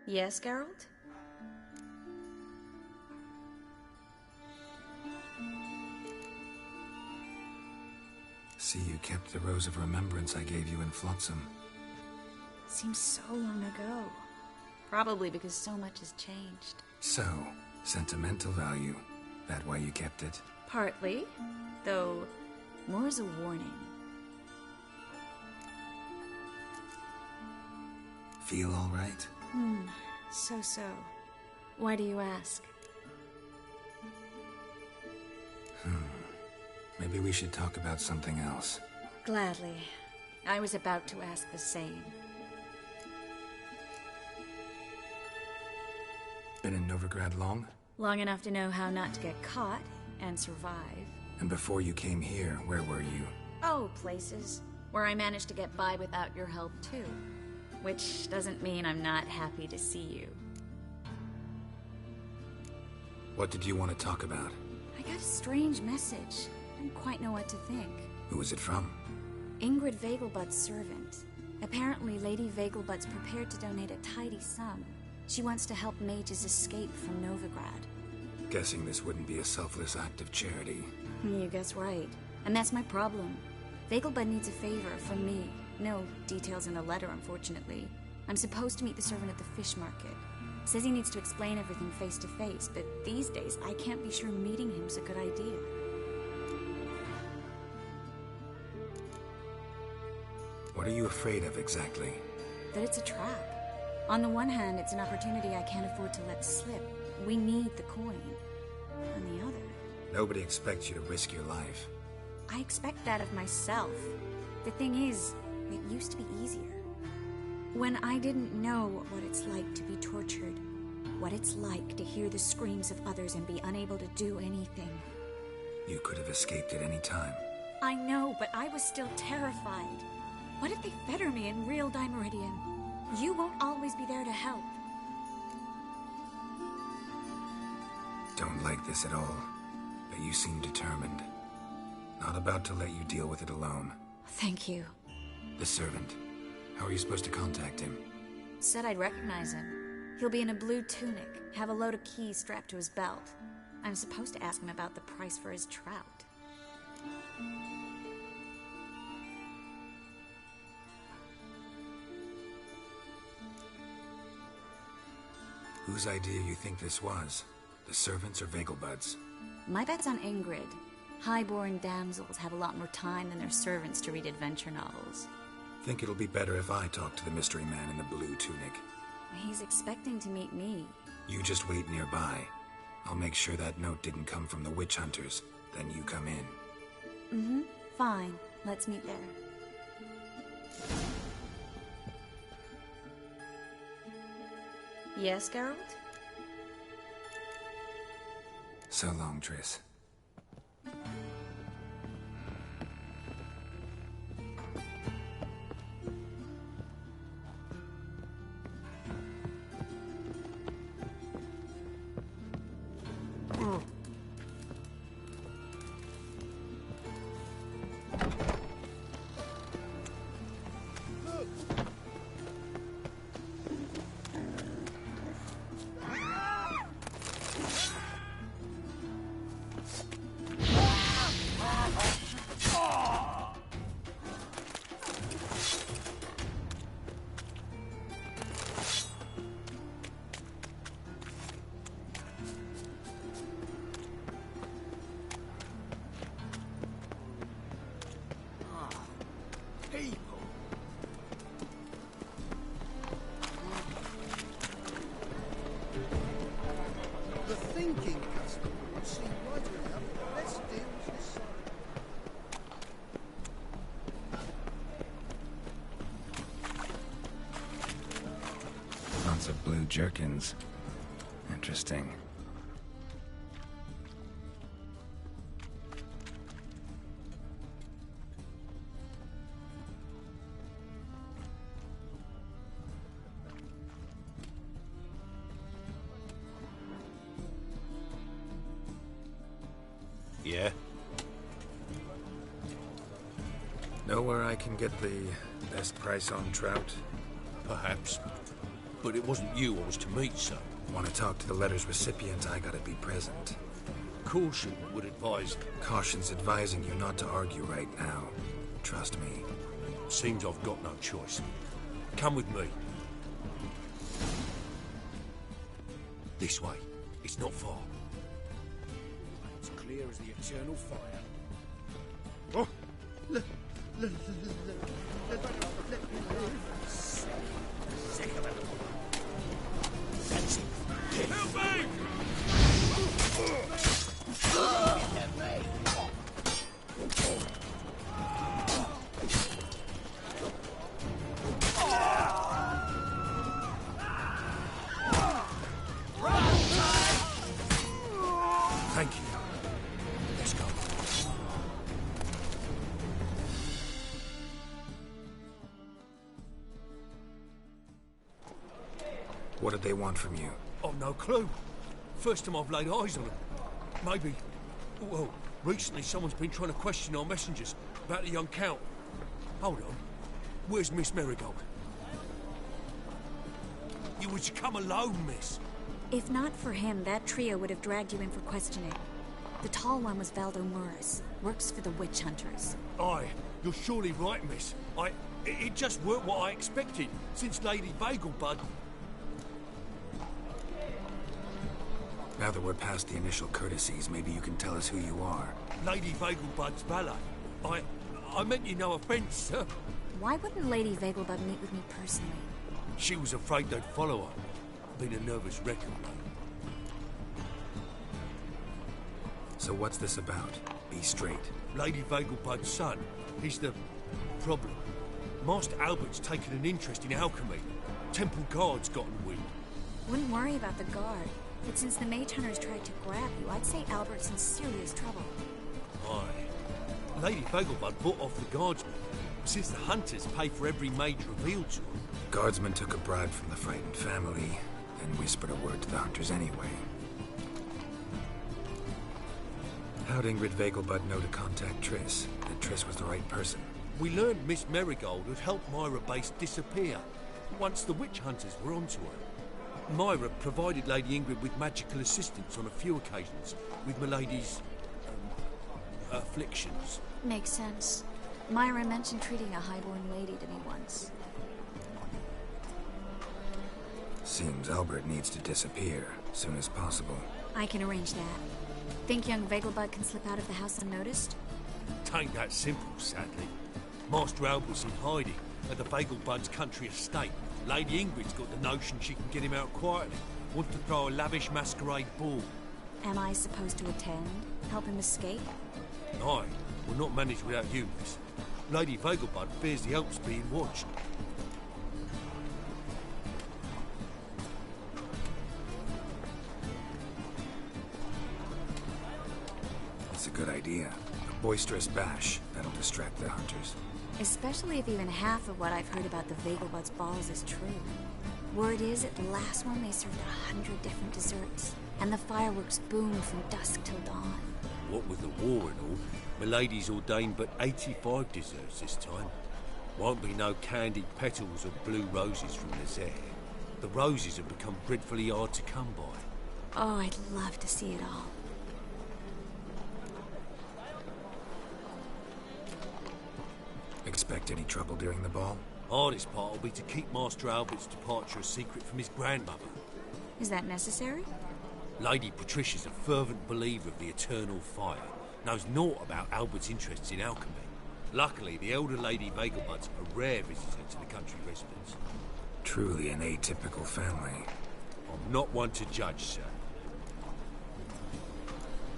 Yes, Geralt? See, you kept the Rose of Remembrance I gave you in Flotsam. Seems so long ago. Probably because so much has changed. So, sentimental value. That why you kept it? Partly, though more as a warning. Feel all right? So. Why do you ask? Maybe we should talk about something else. Gladly. I was about to ask the same. Been in Novigrad long? Long enough to know how not to get caught and survive. And before you came here, where were you? Oh, places where I managed to get by without your help, too. Which doesn't mean I'm not happy to see you. What did you want to talk about? I got a strange message. Didn't quite know what to think. Who was it from? Ingrid Vegelbud's servant. Apparently, Lady Vegelbud's prepared to donate a tidy sum. She wants to help mages escape from Novigrad. Guessing this wouldn't be a selfless act of charity. You guess right. And that's my problem. Vegelbud needs a favor from me. No details in the letter, unfortunately. I'm supposed to meet the servant at the fish market. Says he needs to explain everything face to face, but these days I can't be sure meeting him's a good idea. What are you afraid of exactly? That it's a trap. On the one hand, it's an opportunity I can't afford to let slip. We need the coin. On the other... Nobody expects you to risk your life. I expect that of myself. The thing is, it used to be easier. When I didn't know what it's like to be tortured, what it's like to hear the screams of others and be unable to do anything. You could have escaped at any time. I know, but I was still terrified. What if they fetter me in real Dimeridium? You won't always be there to help. Don't like this at all, but you seem determined. Not about to let you deal with it alone. Thank you. The servant. How are you supposed to contact him? Said I'd recognize him. He'll be in a blue tunic, have a load of keys strapped to his belt. I'm supposed to ask him about the price for his trout. Whose idea you think this was? The servants or Vegelbud's? My bet's on Ingrid. Highborn damsels have a lot more time than their servants to read adventure novels. Think it'll be better if I talk to the mystery man in the blue tunic. He's expecting to meet me. You just wait nearby. I'll make sure that note didn't come from the witch hunters. Then you come in. Fine. Let's meet there. Yes, Geralt? So So long, Triss. The thinking customer would see right enough the best deals this side. Lots of blue jerkins. Interesting. Yeah? Know where I can get the best price on trout? Perhaps. But it wasn't you I was to meet, sir. Want to talk to the letter's recipient, I gotta be present. Caution would advise... Caution's advising you not to argue right now. Trust me. Seems I've got no choice. Come with me. This way. It's not far. It's clear as the eternal fire. Oh! Let me live. Sick of it. That's it. Help me! Thank you. Let's go. What did they want from you? I've no clue. First time I've laid eyes on them. Maybe... Well, recently someone's been trying to question our messengers about the young Count. Hold on. Where's Miss Marigold? You was to come alone, miss. If not for him, that trio would have dragged you in for questioning. The tall one was Valdo Morris. Works for the witch hunters. Aye, you're surely right, miss. It just weren't what I expected, since Lady Vegelbud... Now that we're past the initial courtesies, maybe you can tell us who you are. Lady Vegelbud's valet. I meant you no offence, sir. Why wouldn't Lady Vegelbud meet with me personally? She was afraid they'd follow her. Been a nervous wreck of late. So what's this about? Be straight. Lady Vegelbud's son. He's the... problem. Master Albert's taken an interest in alchemy. Temple Guard's gotten wind. Wouldn't worry about the guard. But since the mage hunters tried to grab you, I'd say Albert's in serious trouble. Aye. Lady Vegelbud bought off the guardsmen, since the hunters pay for every mage revealed to them. Guardsmen took a bribe from the frightened family, and whispered a word to the hunters anyway. How'd Ingrid Vegelbud know to contact Triss? That Triss was the right person? We learned Miss Marigold had helped Myra Base disappear, once the witch hunters were onto her. Myra provided Lady Ingrid with magical assistance on a few occasions, with Milady's... afflictions. Makes sense. Myra mentioned treating a highborn lady to me once. Seems Albert needs to disappear, soon as possible. I can arrange that. Think young Vegelbud can slip out of the house unnoticed? Tain't that simple, sadly. Master Albert's in hiding at the Vegelbud's country estate. Lady Ingrid's got the notion she can get him out quietly. Wants to throw a lavish masquerade ball. Am I supposed to attend? Help him escape? Aye, we'll not manage without you, miss. Lady Vegelbud fears the Alps being watched. good idea. A boisterous bash, that'll distract the hunters. Especially if even half of what I've heard about the Vegelbud's balls is true. Word is, at the last one they served 100 different desserts, and the fireworks boomed from dusk till dawn. What with the war and all, Milady's ordained but 85 desserts this time. Won't be no candied petals or blue roses from Nazaire. The roses have become dreadfully hard to come by. Oh, I'd love to see it all. Expect any trouble during the ball? Hardest part will be to keep Master Albert's departure a secret from his grandmother. Is that necessary? Lady Patricia's a fervent believer of the eternal fire. Knows naught about Albert's interests in alchemy. Luckily, the elder Lady Vegelbud's a rare visitor to the country residence. Truly an atypical family. I'm not one to judge, sir.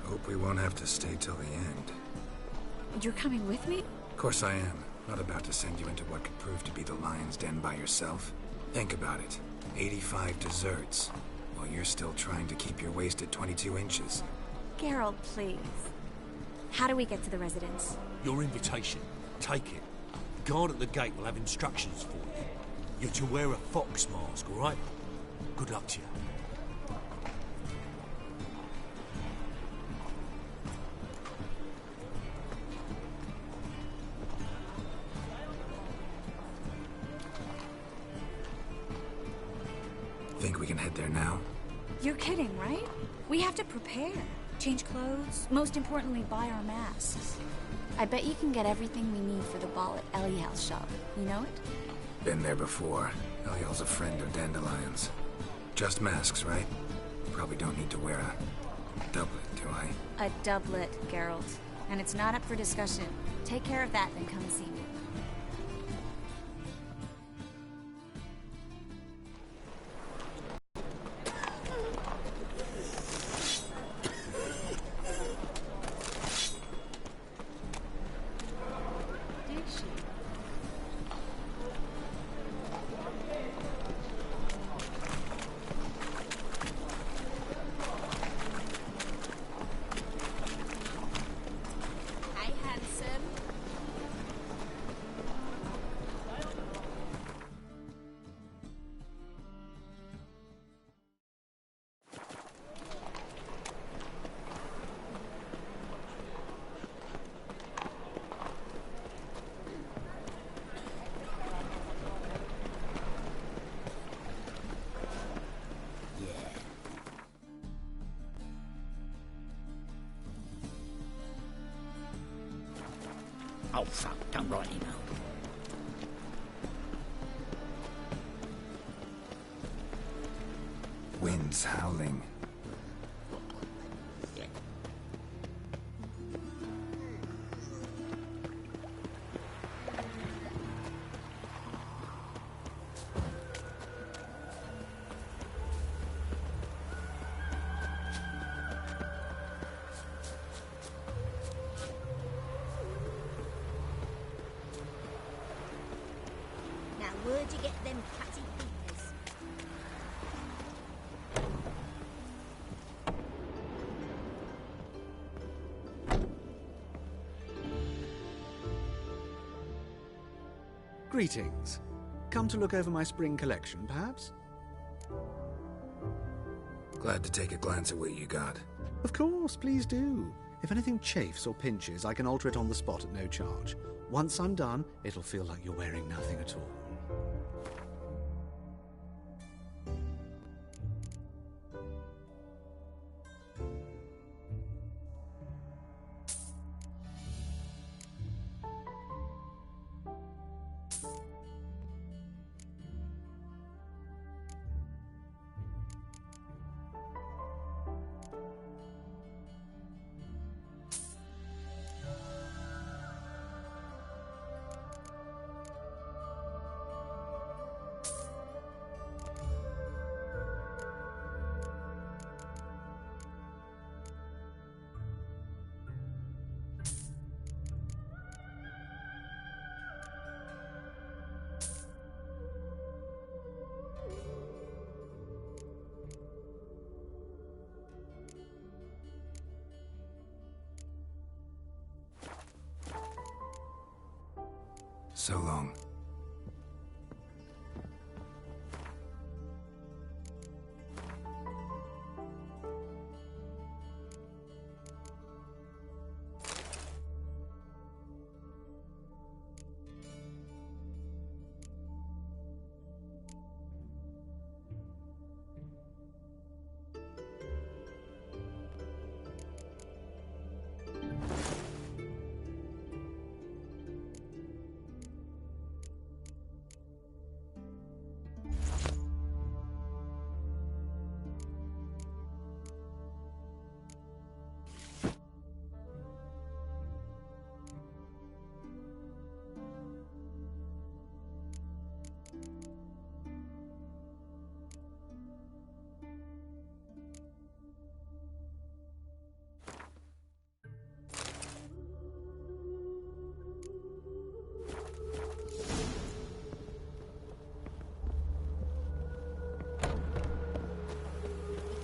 Hope we won't have to stay till the end. You're coming with me? Of course I am. Not about to send you into what could prove to be the lion's den by yourself. Think about it. 85 desserts, while you're still trying to keep your waist at 22 inches. Geralt, please. How do we get to the residence? Your invitation. Take it. The guard at the gate will have instructions for you. You're to wear a fox mask, all right? Good luck to you. Think we can head there now? You're kidding, right? We have to prepare. Change clothes. Most importantly, buy our masks. I bet you can get everything we need for the ball at Eliel's shop. You know it? Been there before. Eliel's a friend of Dandelion's. Just masks, right? Probably don't need to wear a doublet, do I? A doublet, Geralt. And it's not up for discussion. Take care of that, then come see me. Oh, fuck, don't write email. Wind's howling. Where'd you get them patty fingers? Greetings. Come to look over my spring collection, perhaps? Glad to take a glance at what you got. Of course, please do. If anything chafes or pinches, I can alter it on the spot at no charge. Once I'm done, it'll feel like you're wearing nothing at all. So long.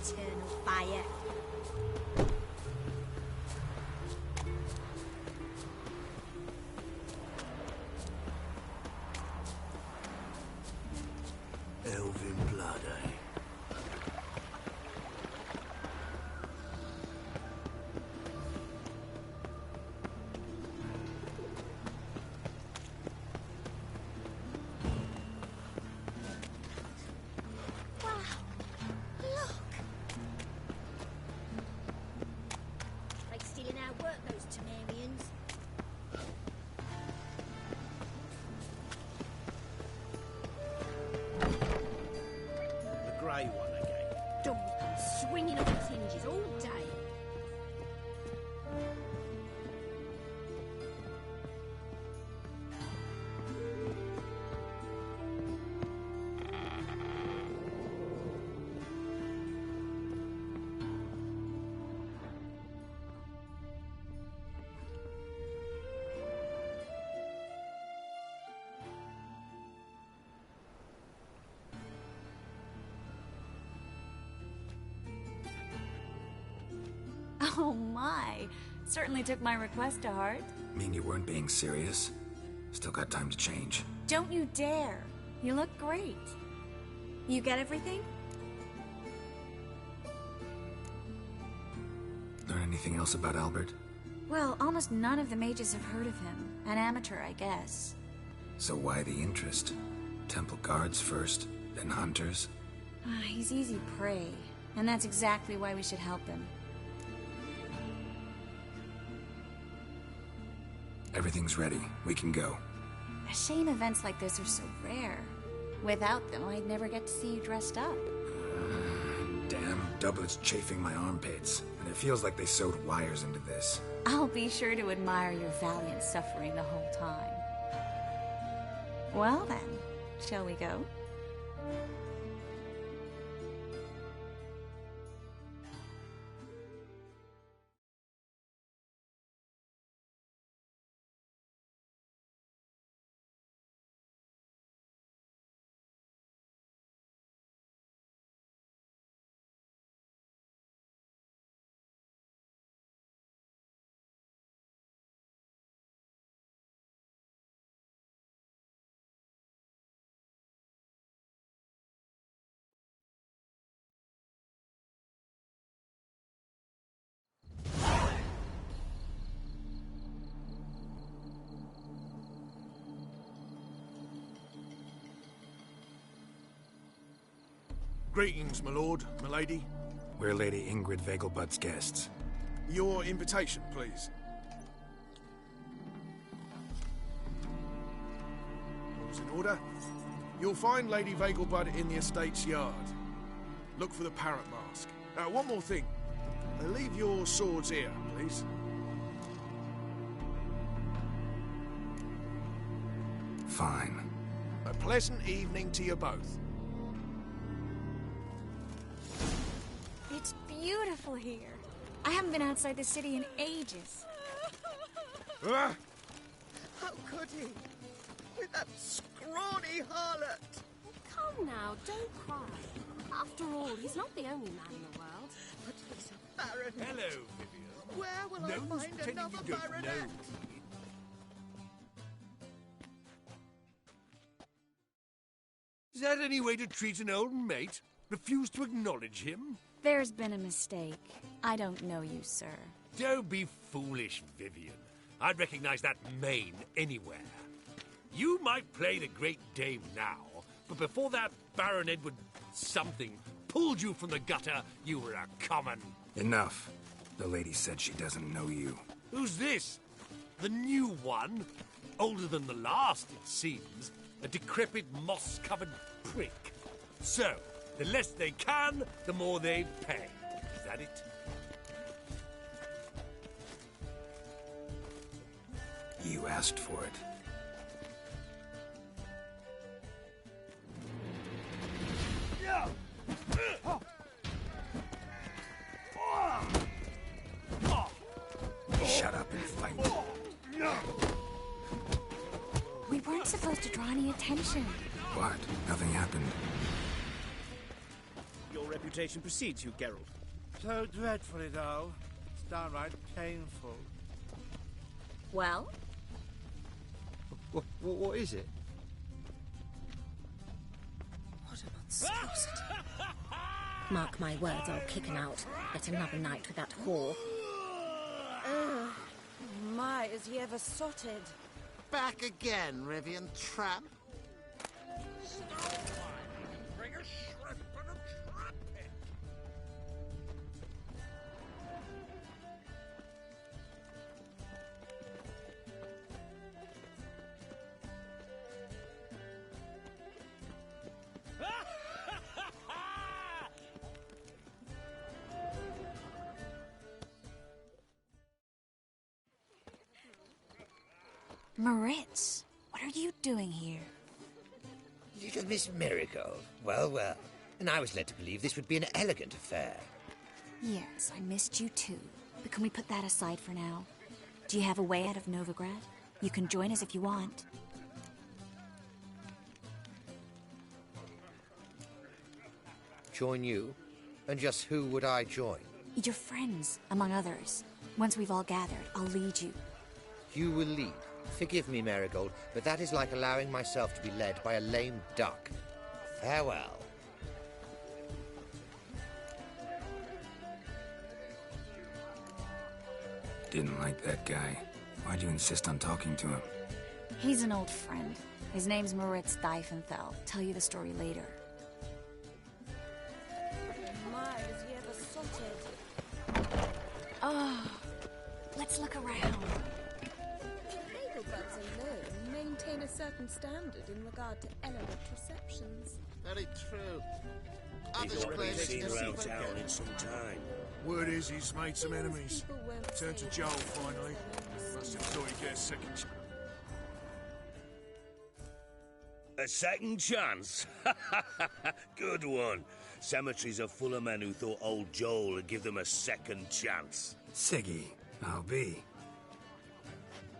Eternal fire. Elven blood, eh? Like stealing our work, those Temerians. The grey one again. Dumb, swinging off its hinges all day. Oh my. Certainly took my request to heart. Mean you weren't being serious? Still got time to change. Don't you dare. You look great. You get everything? Learn anything else about Albert? Well, almost none of the mages have heard of him. An amateur, I guess. So why the interest? Temple guards first, then hunters? He's easy prey. And that's exactly why we should help him. Everything's ready. We can go. A shame events like this are so rare. Without them, I'd never get to see you dressed up. Damn doublets chafing my armpits. And it feels like they sewed wires into this. I'll be sure to admire your valiant suffering the whole time. Well then, shall we go? Greetings, my lord, my lady. We're Lady Ingrid Vegelbud's guests. Your invitation, please. All's in order. You'll find Lady Vegelbud in the estate's yard. Look for the parrot mask. One more thing. Leave your swords here, please. Fine. A pleasant evening to you both. It's beautiful here. I haven't been outside the city in ages. Ah! How could he? With that scrawny harlot! Come now, don't cry. After all, he's not the only man in the world. But he's a baronet. Hello, Vivian. Where will No I one's find pretending another you don't baronet? know. Is that any way to treat an old mate? Refuse to acknowledge him? There's been a mistake. I don't know you, sir. Don't be foolish, Vivian. I'd recognize that mane anywhere. You might play the Great Dame now, but before that Baron Edward something pulled you from the gutter, you were a common. Enough. The lady said she doesn't know you. Who's this? The new one? Older than the last, it seems. A decrepit, moss-covered prick. So, the less they can, the more they pay. Is that it? You asked for it. Shut up and fight. We weren't supposed to draw any attention. What? Nothing happened. Your reputation precedes you, Geralt. So dreadfully, though. It's downright painful. Well? What is it? What a monstrosity. Mark my words, I'll kick him out. Get another night with that whore. My, is he ever sotted? Back again, Rivian tramp. Moritz, what are you doing here? Little Miss Marigold. Well, well. And I was led to believe this would be an elegant affair. Yes, I missed you too. But can we put that aside for now? Do you have a way out of Novigrad? You can join us if you want. Join you? And just who would I join? Your friends, among others. Once we've all gathered, I'll lead you. You will lead. Forgive me, Marigold, but that is like allowing myself to be led by a lame duck. Farewell. Didn't like that guy. Why'd you insist on talking to him? He's an old friend. His name's Moritz Diefenthal. Tell you the story later. My, is he ever sotted? Oh, let's look around. Nagelbuds alone maintain a certain standard in regard to elegant receptions. Very true. He's Others already claim seen it's around different. town in some time. Word is he's made some enemies. Turned to Joel finally. Must have thought he'd get a second chance. A second chance? Good one. Cemeteries are full of men who thought old Joel would give them a second chance. Siggy, I'll be.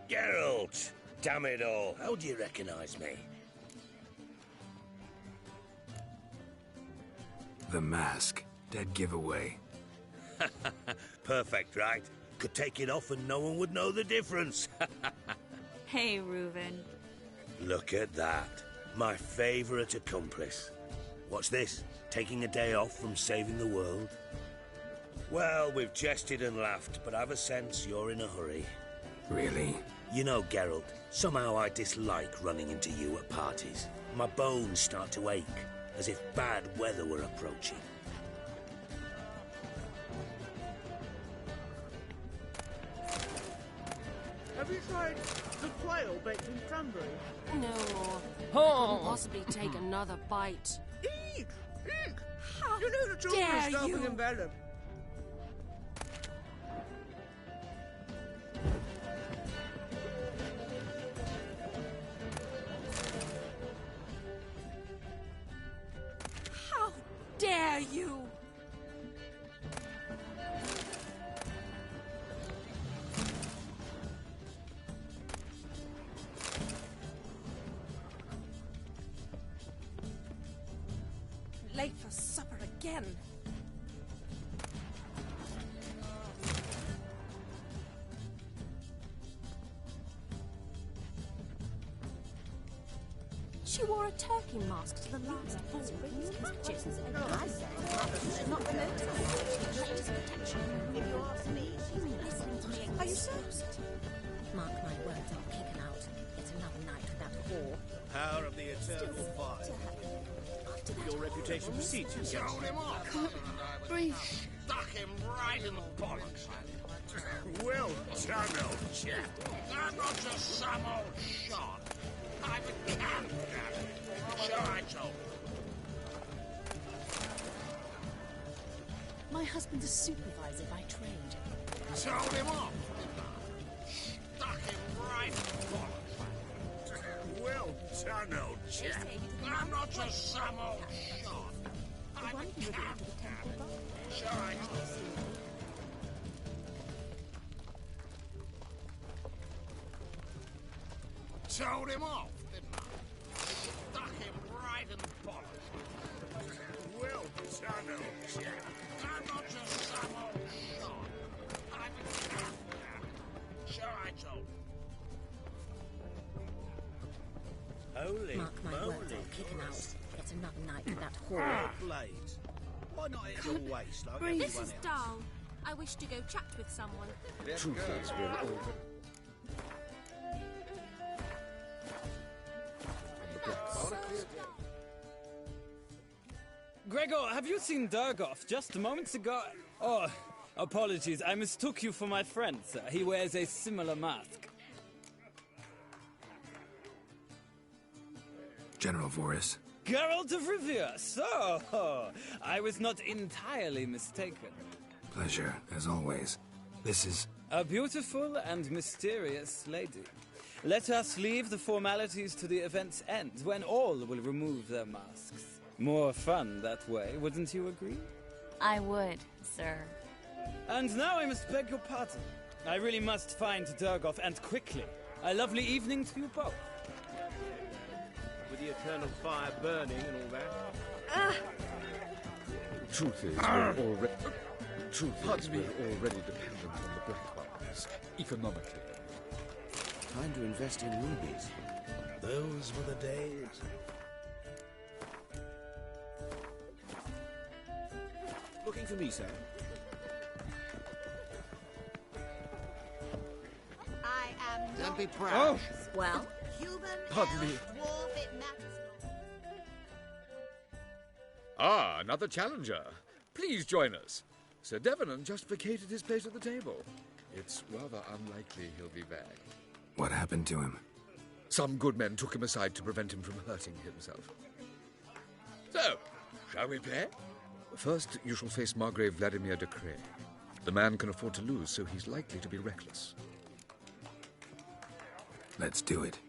Geralt! Damn it all. How do you recognize me? The mask. Dead giveaway. Perfect, right? Could take it off and no one would know the difference. Hey, Reuven. Look at that. My favorite accomplice. What's this? Taking a day off from saving the world? Well, we've jested and laughed, but I've a sense you're in a hurry. Really? You know, Geralt, somehow I dislike running into you at parties. My bones start to ache, as if bad weather were approaching. Have you tried the quail baked in cranberry? No. Couldn't possibly take another bite. Eek! Eek! How you know the children dare are starving you? in Vellum. How dare you? Late for supper again. She wore a turkey mask to the last ball. Not the If you ask me, are you sure? Mark my words, I'll kick him out. It's another night with that whore. Power of the eternal fire. Your reputation precedes you, Show him off. Breathe. Stuck him right in the bollocks. Well done, old chap. I'm not just some old shot. I'm a camp daddy. So I told. My husband's a supervisor by trade. Told him off. Stuck him right in the bollocks. Well done, old chap. I'm not just some old shot. I'm a camp daddy. So I told. Told him off, didn't I? Stuck him right in the bollocks. Well done, old chap. I'm not just some old shot. I'm a camp daddy. So I told. Holy Mark my moly. words, I'll kick him out. It's another night with that Well whore. played. Why not hit your waist like Breathe. everyone This is else? dull. I wish to go chat with someone. Truth is, we're all... Gregor, have you seen Durgoff just moments ago? Oh, apologies. I mistook you for my friend, sir. He wears a similar mask. General Voris. Geralt of Rivia. So, I was not entirely mistaken. Pleasure, as always. This is... A beautiful and mysterious lady. Let us leave the formalities to the event's end, when all will remove their masks. More fun that way, wouldn't you agree? I would, sir. And now I must beg your pardon. I really must find Durgoff, and quickly. A lovely evening to you both. With the eternal fire burning and all that. Truth is, we're already... Truth is, we're already dependent on the black markets, economically. Time to invest in rubies. Those were the days. Looking for me, sir? I am Don't be proud. Oh! Well? human. Pardon me. Dwarf, it matters not. Ah, another challenger. Please join us. Sir Devenant just vacated his place at the table. It's rather unlikely he'll be back. What happened to him? Some good men took him aside to prevent him from hurting himself. So, shall we play? First, you shall face Margrave Vladimir de Cray. The man can afford to lose, so he's likely to be reckless. Let's do it.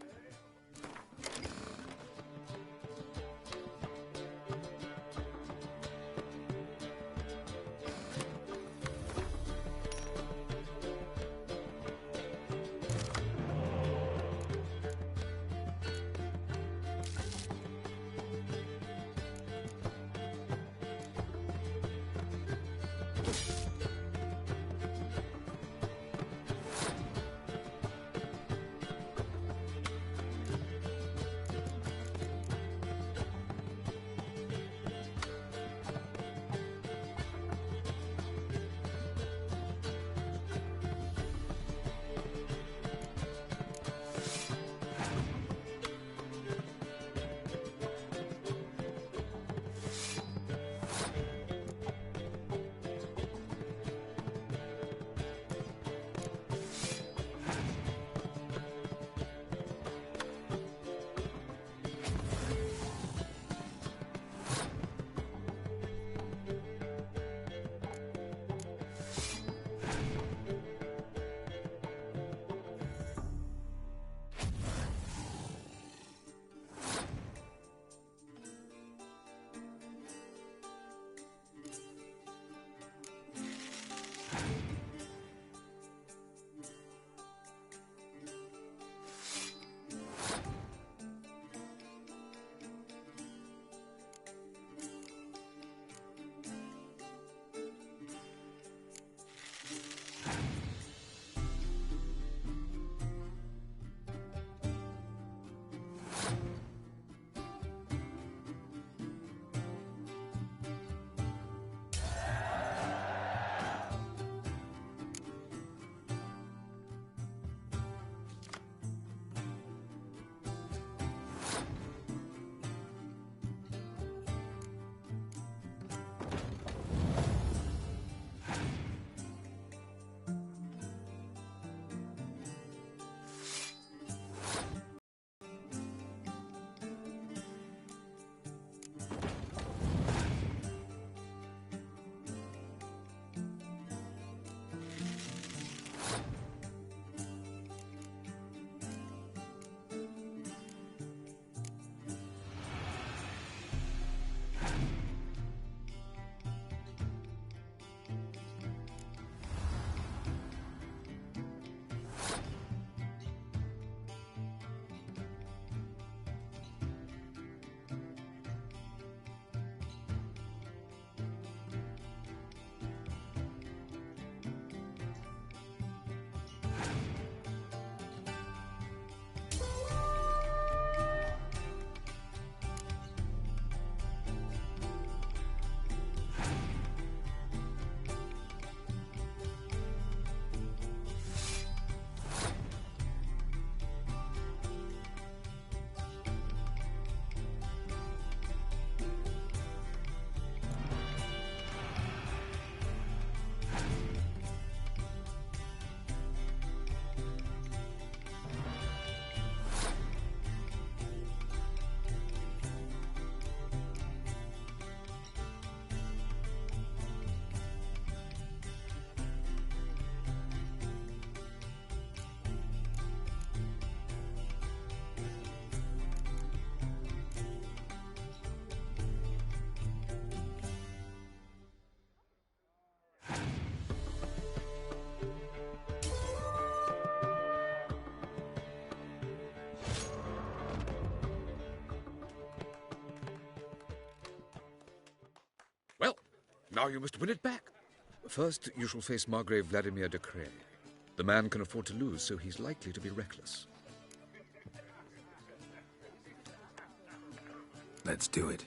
Now you must win it back. First, you shall face Margrave Vladimir de Cray. The man can afford to lose, so he's likely to be reckless. Let's do it.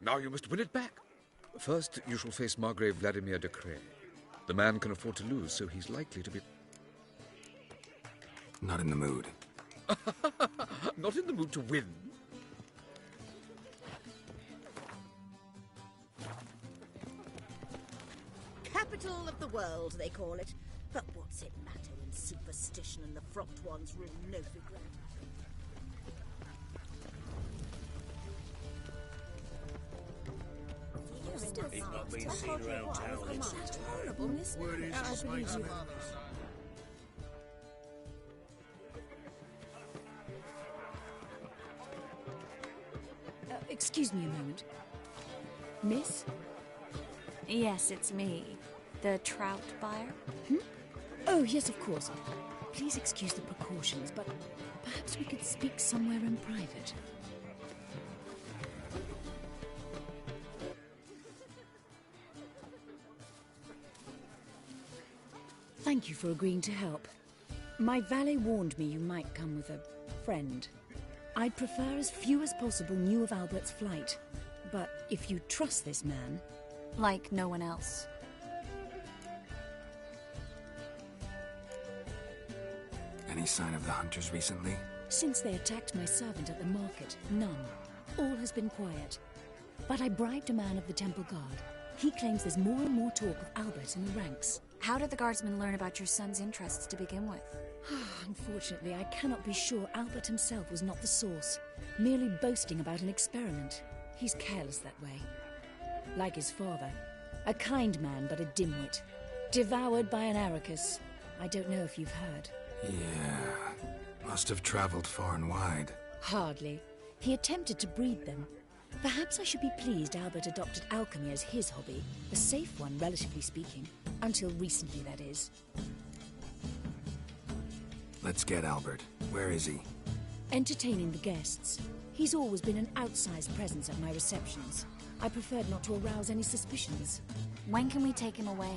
Now you must win it back. First, you shall face Margrave Vladimir de Cray. The man can afford to lose, so he's likely to be... Not in the mood. Not in the mood to win. Capital of the world, they call it. But what's it matter when superstition and the frocked ones rule Novigrad? He's not been seen around town. It's horrible, isn't it? I believe you. Excuse me a moment. Miss? Yes, it's me. The trout buyer? Oh, yes, of course. Please excuse the precautions, but perhaps we could speak somewhere in private. Thank you for agreeing to help. My valet warned me you might come with a friend. I'd prefer as few as possible knew of Albert's flight. But if you trust this man... Like no one else. Any sign of the hunters recently? Since they attacked my servant at the market, none. All has been quiet. But I bribed a man of the Temple Guard. He claims there's more and more talk of Albert in the ranks. How did the guardsmen learn about your son's interests to begin with? Unfortunately, I cannot be sure Albert himself was not the source, merely boasting about an experiment. He's careless that way. Like his father. A kind man, but a dimwit. Devoured by an Arrakis. I don't know if you've heard. Yeah. Must have traveled far and wide. Hardly. He attempted to breed them. Perhaps I should be pleased Albert adopted alchemy as his hobby. A safe one, relatively speaking. Until recently, that is. Let's get Albert. Where is he? Entertaining the guests. He's always been an outsized presence at my receptions. I preferred not to arouse any suspicions. When can we take him away?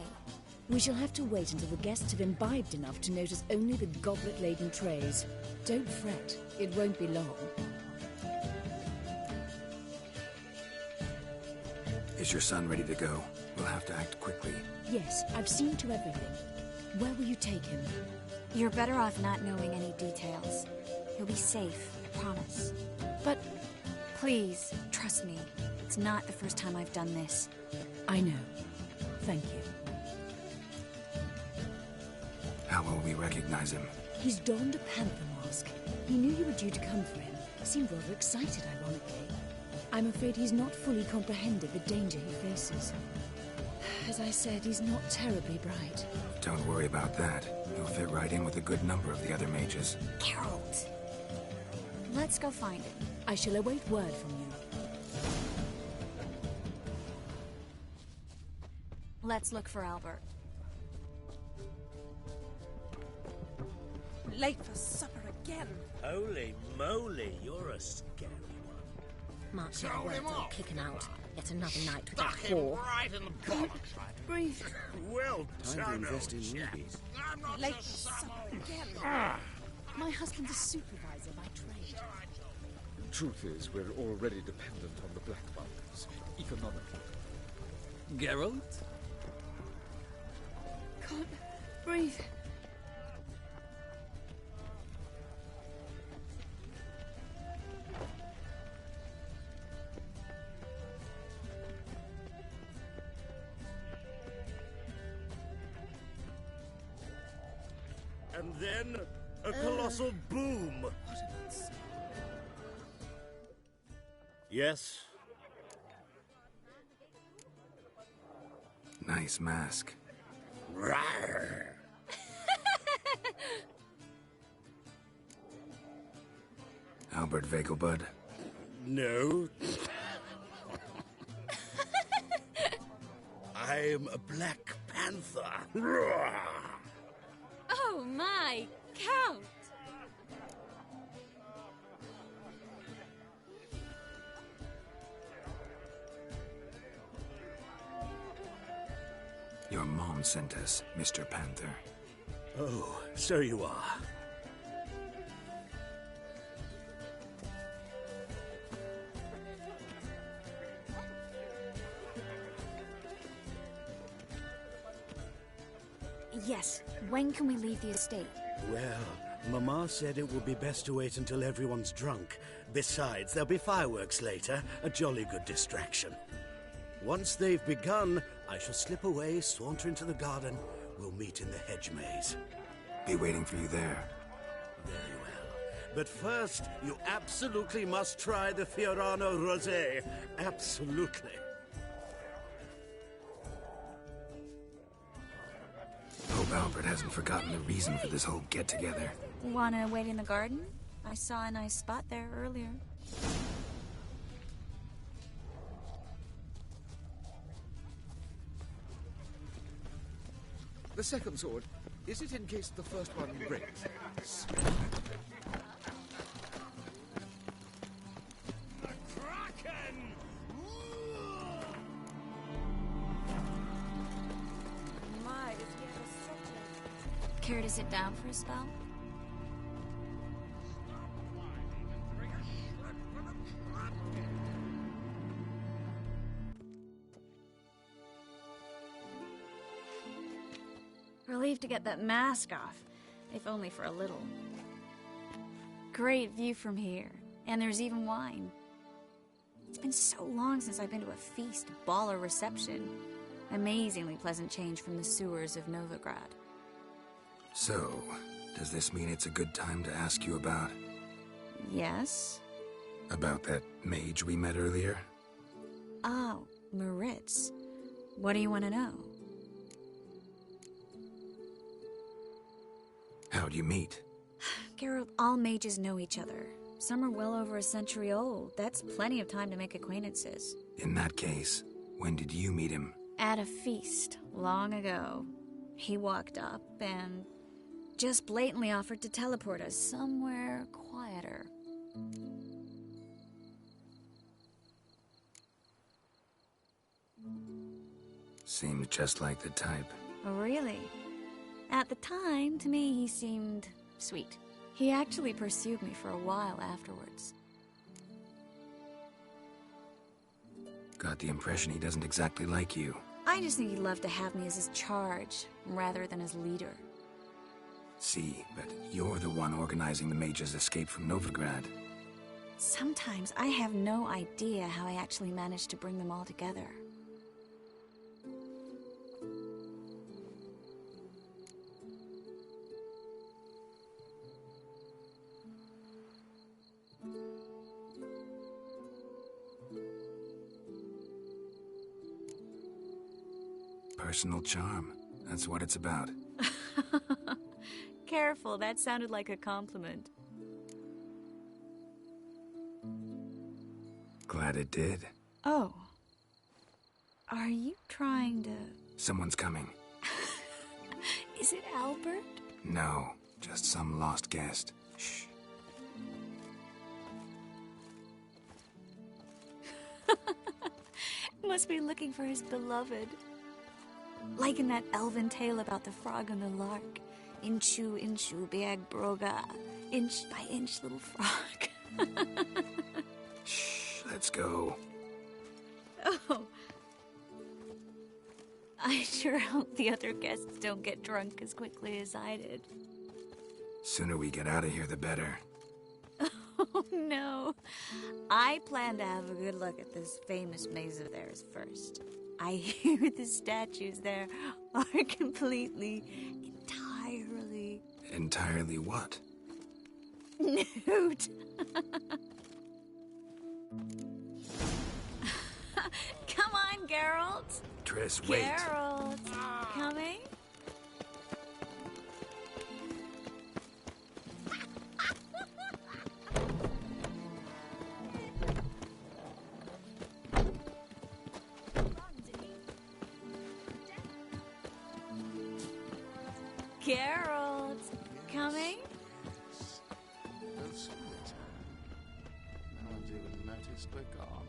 We shall have to wait until the guests have imbibed enough to notice only the goblet-laden trays. Don't fret. It won't be long. Is your son ready to go? We'll have to act quickly. Yes, I've seen to everything. Where will you take him? You're better off not knowing any details. He'll be safe, I promise. But... Please, trust me. It's not the first time I've done this. I know. Thank you. How will we recognize him? He's donned a panther mask. He knew you were due to come for him. Seemed rather excited, ironically. I'm afraid he's not fully comprehended the danger he faces. As I said, he's not terribly bright. Don't worry about that. He'll fit right in with a good number of the other mages. Geralt! Let's go find him. I shall await word from you. Let's look for Albert. Late for supper again. Holy moly, you're a scary one. Mark my words, I'll kick him out. Yet another night with that whore. Right in the bollocks. Breathe. Well Time to done, invest in old chap. rubies. Late for supper again. My husband's a supervisor by trade. The truth is, we're already dependent on the Black Mountains, economically. Geralt? Can't breathe. And then a colossal boom. Yes? Nice mask. Rawr. Albert Vegelbud? No. I'm a Black Panther. Rawr. Oh my, Count! Your mom sent us, Mr. Panther. Oh, so you are. Yes. When can we leave the estate? Well, Mama said it would be best to wait until everyone's drunk. Besides, there'll be fireworks later, a jolly good distraction. Once they've begun, I shall slip away, saunter into the garden. We'll meet in the hedge maze. Be waiting for you there. Very well. But first, you absolutely must try the Fiorano Rosé. Absolutely. Hope Albert hasn't forgotten the reason for this whole get-together. Wanna wait in the garden? I saw a nice spot there earlier. The second sword, is it in case the first one breaks? Care to sit down for a spell? Relieved to get that mask off, if only for a little. Great view from here, and there's even wine. It's been so long since I've been to a feast, ball, or reception. Amazingly pleasant change from the sewers of Novigrad. So, does this mean it's a good time to ask you about... Yes? About that mage we met earlier? Oh, Moritz. What do you want to know? How'd you meet? Geralt, all mages know each other. Some are well over a century old. That's plenty of time to make acquaintances. In that case, when did you meet him? At a feast, long ago. He walked up and just blatantly offered to teleport us somewhere quieter. Seems just like the type. Oh, really? At the time, to me, he seemed sweet. He actually pursued me for a while afterwards. Got the impression he doesn't exactly like you. I just think he'd love to have me as his charge, rather than his leader. See, but you're the one organizing the mage's escape from Novigrad. Sometimes I have no idea how I actually managed to bring them all together. Personal charm. That's what it's about. Careful, that sounded like a compliment. Glad it did. Oh. Are you trying to... Someone's coming. Is it Albert? No, just some lost guest. Shh. Must be looking for his beloved. Like in that elven tale about the frog and the lark. Inchu, inchu, beag broga. Inch by inch, little frog. Shh, let's go. Oh. I sure hope the other guests don't get drunk as quickly as I did. Sooner we get out of here, the better. Oh, no. I plan to have a good look at this famous maze of theirs first. I hear the statues there are completely, entirely... Entirely what? Nude. Come on, Geralt. Triss, wait. Geralt, coming? Geralt, coming? It's summertime. No one's even noticed we're gone.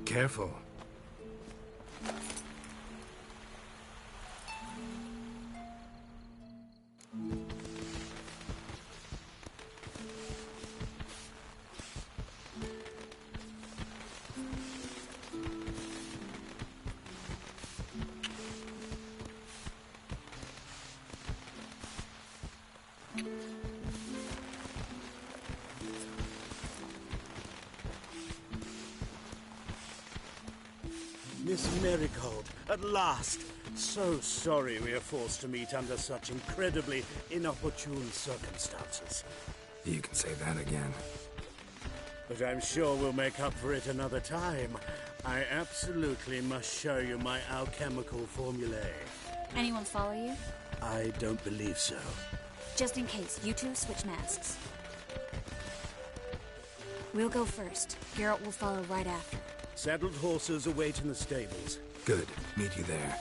Careful. Miss Marigold, at last! So sorry we are forced to meet under such incredibly inopportune circumstances. You can say that again. But I'm sure we'll make up for it another time. I absolutely must show you my alchemical formulae. Anyone follow you? I don't believe so. Just in case, you two switch masks. We'll go first. Geralt will follow right after. Saddled horses await in the stables. Good. Meet you there.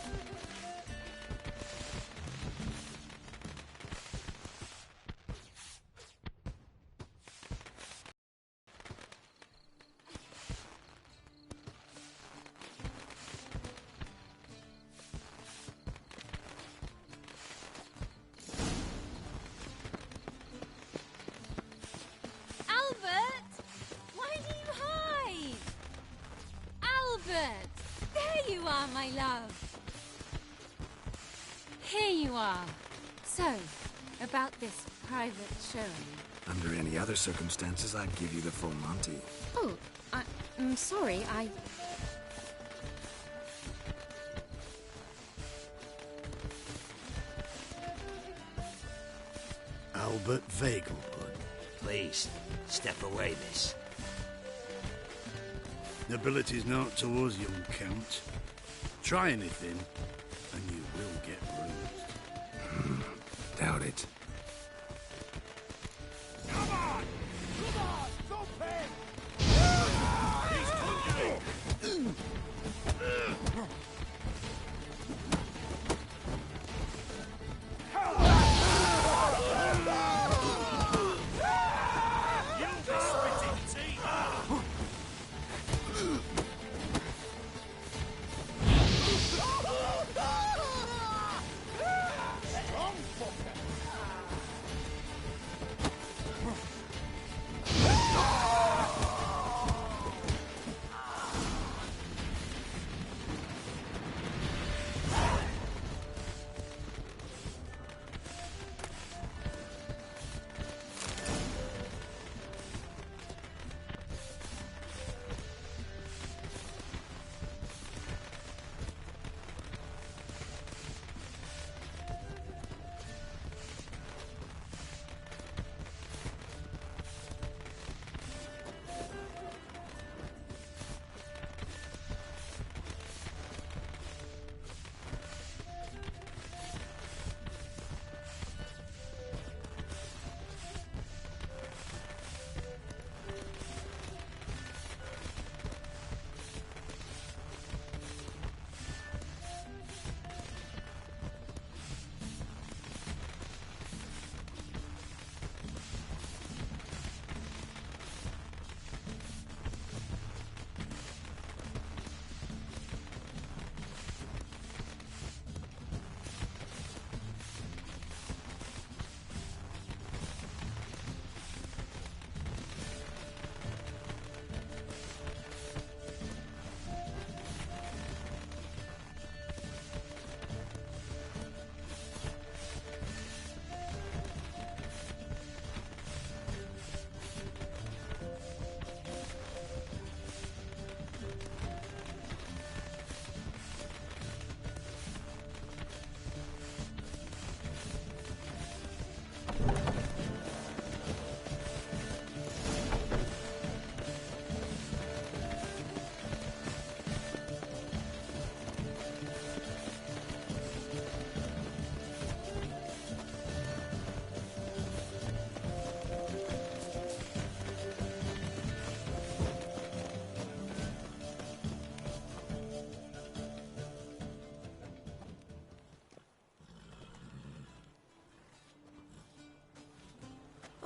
My love. Here you are. So, about this private showing. Under any other circumstances, I'd give you the full Monty. Oh, I'm sorry, Albert Vegelbud. Please, step away, miss. Nobility's not towards young Count. Try anything, and you will get bruised. Doubt it. Come on! Come on! Stop him!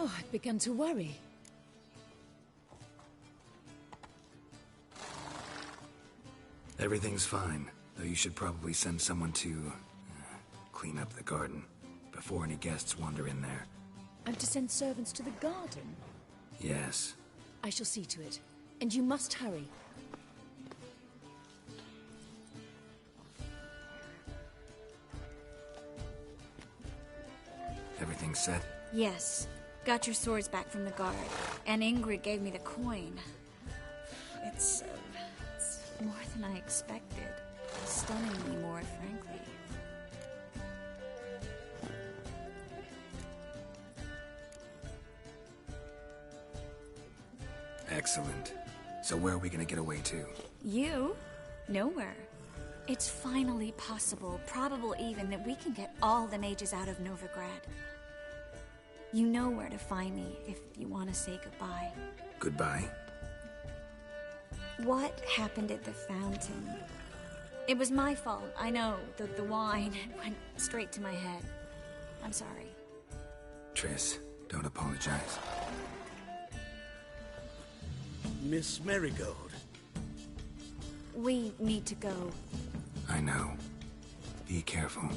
Oh, I'd begun to worry. Everything's fine, though you should probably send someone to clean up the garden before any guests wander in there. I'm to send servants to the garden? Yes. I shall see to it. And you must hurry. Everything set? Yes. Got your swords back from the guard. And Ingrid gave me the coin. It's more than I expected. Stunningly more, frankly. Excellent. So where are we gonna get away to? You? Nowhere. It's finally possible, probable even, that we can get all the mages out of Novigrad. You know where to find me if you want to say goodbye. Goodbye? What happened at the fountain? It was my fault, I know. The wine went straight to my head. I'm sorry. Triss, don't apologize. Miss Marigold. We need to go. I know. Be careful.